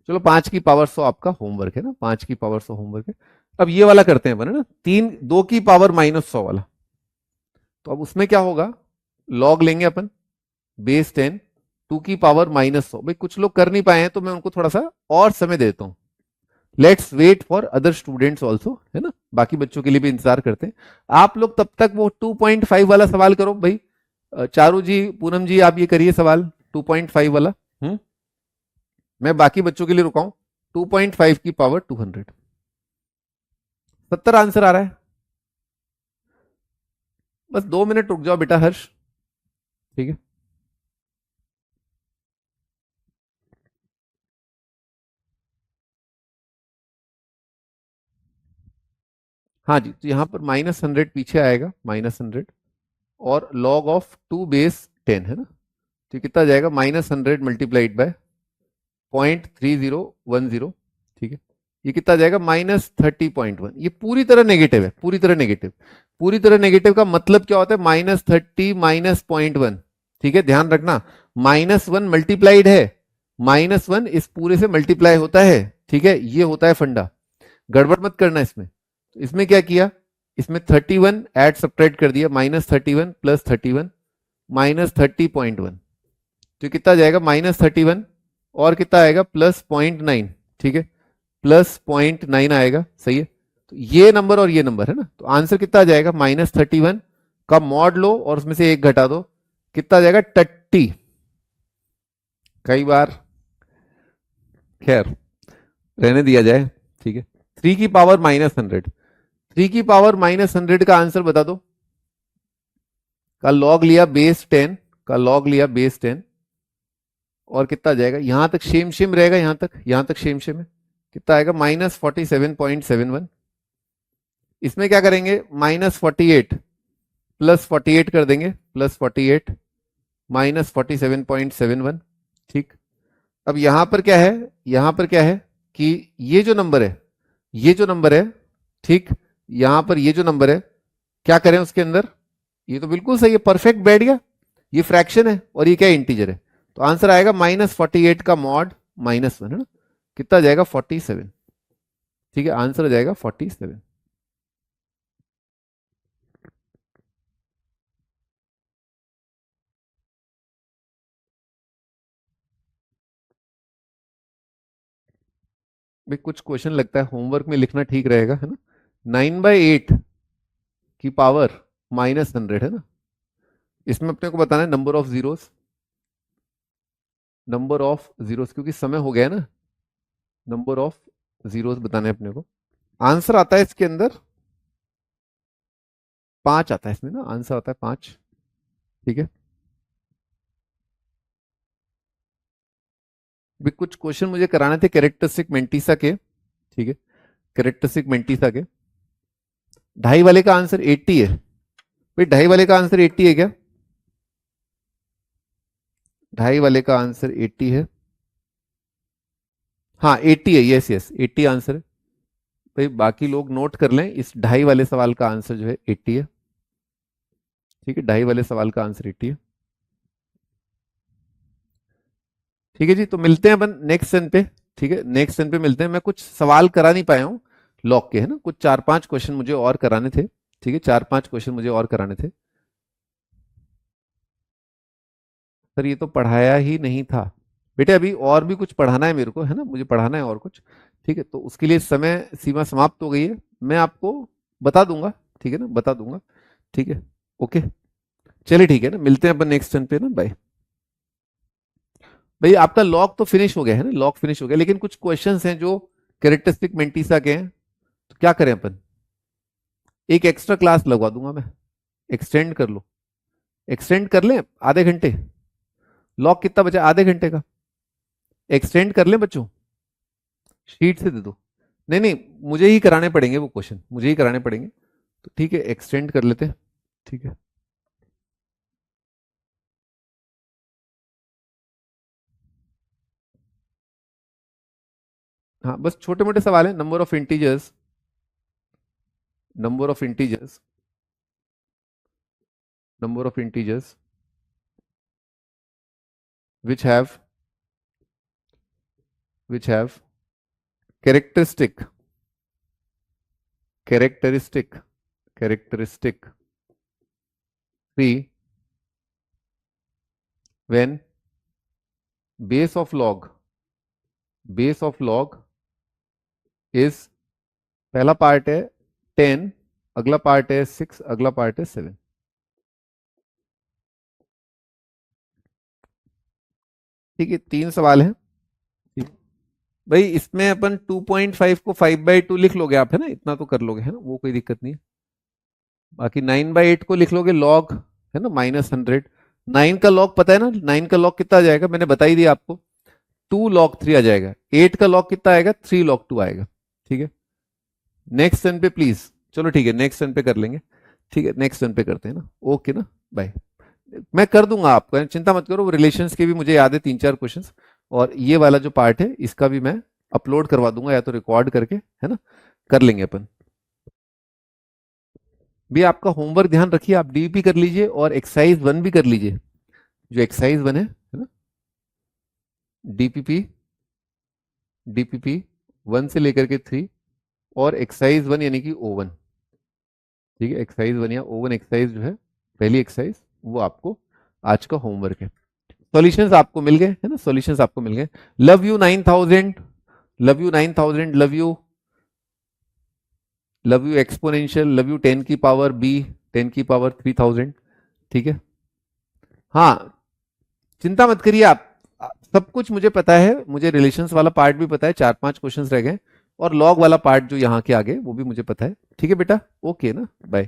चलो 5 की पावर 100 आपका होमवर्क है ना, 5 की पावर 100 होमवर्क है। अब ये वाला करते हैं ना, 2 की पावर -100 वाला। तो अब उसमें क्या होगा? लॉग लेंगे अपन बेस 10, 2 की पावर -100। भाई कुछ लोग कर नहीं पाए हैं तो मैं उनको थोड़ा सा और समय देता हूं। Let's wait for other students also, है ना, बाकी बच्चों के लिए भी इंतजार करते हैं। आप लोग तब तक वो 2.5 वाला सवाल करो भाई। चारू जी, पूनम जी, आप ये करिए सवाल 2.5 वाला। मैं बाकी बच्चों के लिए रुका हूं। 2.5 की पावर 200, 70 आंसर आ रहा है। बस 2 मिनट रुक जाओ बेटा हर्ष, ठीक है। हाँ जी, तो यहां पर -100 पीछे आएगा, -100, और log ऑफ 2 बेस 10, है ना, तो कितना जाएगा, -100 मल्टीप्लाइड बाय 0.3010, ठीक है। ये कितना जाएगा, -30.1। ये पूरी तरह नेगेटिव है, पूरी तरह नेगेटिव। पूरी तरह नेगेटिव का मतलब क्या होता है, -30 -0.1, ठीक है, ध्यान रखना। -1 मल्टीप्लाइड है, -1 इस पूरे से मल्टीप्लाई होता है, ठीक है, ये होता है फंडा। गड़बड़ मत करना इसमें। तो इसमें क्या किया, इसमें 31 ऐड सब्ट्रैक्ट कर दिया, -31 + 31 -30.1, तो कितना जाएगा, -31, और कितना आएगा, +0.9, ठीक है, +0.9 आएगा, सही है। तो ये नंबर और ये नंबर, है ना, तो आंसर कितना आ जाएगा, -31 का मॉड लो और उसमें से 1 घटा दो, कितना आ जाएगा, 30। कई बार, खैर रहने दिया जाए, ठीक है। 3 की पावर -100, 3 की पावर -100 का आंसर बता दो। का लॉग लिया बेस 10, का लॉग लिया बेस 10, और कितना जाएगा, यहां तक शेम शेम रहेगा, यहां तक शेम शेम है, कितना आएगा, -47.71। इसमें क्या करेंगे, -48 + 48 कर देंगे, +48 -47.71, ठीक। अब यहां पर क्या है, यहां पर क्या है कि ये जो नंबर है, ये जो नंबर है, ठीक, यहां पर ये जो नंबर है, क्या करें उसके अंदर, ये तो बिल्कुल सही है, परफेक्ट बैठ गया। ये फ्रैक्शन है और ये क्या है, इंटीजर है, तो आंसर आएगा -48 का मॉड -1, है ना, कितना जाएगा, 47, ठीक है, आंसर आ जाएगा 47। भाई कुछ क्वेश्चन लगता है होमवर्क में लिखना ठीक रहेगा, है ना। 9/8 की पावर -100, है ना, इसमें अपने को बताना है number of zeros, number of zeros, क्योंकि समय हो गया है ना, नंबर ऑफ जीरोस बताने हैं अपने को। आंसर आता है इसके अंदर 5 आता है, इसमें ना आंसर आता है 5, ठीक है। भी कुछ क्वेश्चन मुझे कराने थे कैरेक्टरिस्टिक मेंटिसा के, ठीक है, कैरेक्टरिस्टिक मेंटिसा के। ढाई वाले का आंसर 80 है भाई, ढाई वाले का आंसर 80 है क्या, ढाई वाले का आंसर 80 है, हाँ 80 है, यस यस 80 आंसर है। भाई बाकी लोग नोट कर लें, इस ढाई वाले सवाल का आंसर जो है 80 है, ठीक है, ढाई वाले सवाल का आंसर 80 है। ठीक है जी, तो मिलते हैं अपन नेक्स्ट सेशन पे, ठीक है, नेक्स्ट सेशन पे मिलते हैं। मैं कुछ सवाल करा नहीं पाया हूँ लॉक के, है ना, कुछ 4-5 क्वेश्चन मुझे और कराने थे, ठीक है, 4-5 क्वेश्चन मुझे और कराने थे। सर ये तो पढ़ाया ही नहीं था बेटे, अभी और भी कुछ पढ़ाना है मेरे को, है ना, मुझे पढ़ाना है और कुछ, ठीक है, तो उसके लिए समय सीमा समाप्त हो गई है, मैं आपको बता दूंगा, ठीक है ना, बता दूंगा, ठीक है, ओके। चलिए ठीक है ना, मिलते हैं अपन नेक्स्ट टर्न पे ना, बाय। भाई आपका लॉक तो फिनिश हो गया है ना, लॉक फिनिश हो गया, लेकिन कुछ क्वेश्चंस हैं जो कैरेक्टरिस्टिक मेंटिसा के हैं, तो क्या करें अपन, एक एक्स्ट्रा क्लास लगवा दूंगा मैं, एक्सटेंड कर लो, एक्सटेंड कर लें आधे घंटे, लॉक कितना बचा, आधे घंटे का, एक्सटेंड कर लें बच्चों, शीट से दे दो। नहीं नहीं, मुझे ही कराने पड़ेंगे वो क्वेश्चन, मुझे ही कराने पड़ेंगे, तो ठीक है एक्सटेंड कर लेते हैं, ठीक है। हाँ बस छोटे मोटे सवाल हैं, number of integers, number of integers, number of integers which have which have characteristic characteristic characteristic 3 when base of log is, पहला पार्ट है 10, अगला पार्ट है 6, अगला पार्ट है 7। ठीक है, 3 सवाल हैं। ठीक। भाई इसमें अपन 2.5 को 5/2 लिख लोगे आप, है ना, इतना तो कर लोगे, है ना, वो कोई दिक्कत नहीं है। बाकी 9/8 को लिख लोगे लॉग, है ना, -100। 9 का लॉग पता है ना, 9 का लॉग कितना आ जाएगा, मैंने बता ही दिया आपको, 2 log 3 आ जाएगा। 8 का लॉग कितना आएगा, 3 log 2 आएगा। ठीक है, नेक्स्ट टर्न पे प्लीज। चलो ठीक है, नेक्स्ट टर्न पे कर लेंगे। ठीक है, नेक्स्ट टर्न पे करते हैं ना, ओके ना, बाय। मैं कर दूंगा आपको, चिंता मत करो, वो रिलेशंस के भी मुझे याद है 3-4 क्वेश्चंस, और ये वाला जो पार्ट है इसका भी मैं अपलोड करवा दूंगा, या तो रिकॉर्ड करके, है ना, कर लेंगे अपन। भी आपका होमवर्क ध्यान रखिए, आप डीपी कर लीजिए और एक्सरसाइज 1 भी कर लीजिए। जो एक्सरसाइज 1 है ना, डीपीपी, डीपीपी 1 से लेकर के 3, और एक्सरसाइज 1 यानी कि O1। ठीक है, एक्सरसाइज 1 या O1 एक्सरसाइज जो है, पहली एक्सरसाइज, वो आपको आज का होमवर्क है। सॉल्यूशंस आपको मिल गए, है ना, सॉल्यूशंस आपको मिल गए। Love you 9000, love you 9000, love you, love you exponential, love you 10 की पावर b, 10 की पावर 3000। ठीक है, हाँ, चिंता मत करिए आप, सब कुछ मुझे पता है, मुझे रिलेशंस वाला पार्ट भी पता है, 4-5 क्वेश्चंस रह गए, और लॉग वाला पार्ट जो यहाँ के आगे वो भी मुझे पता है। ठीक है बेटा, ओके ना, बाय।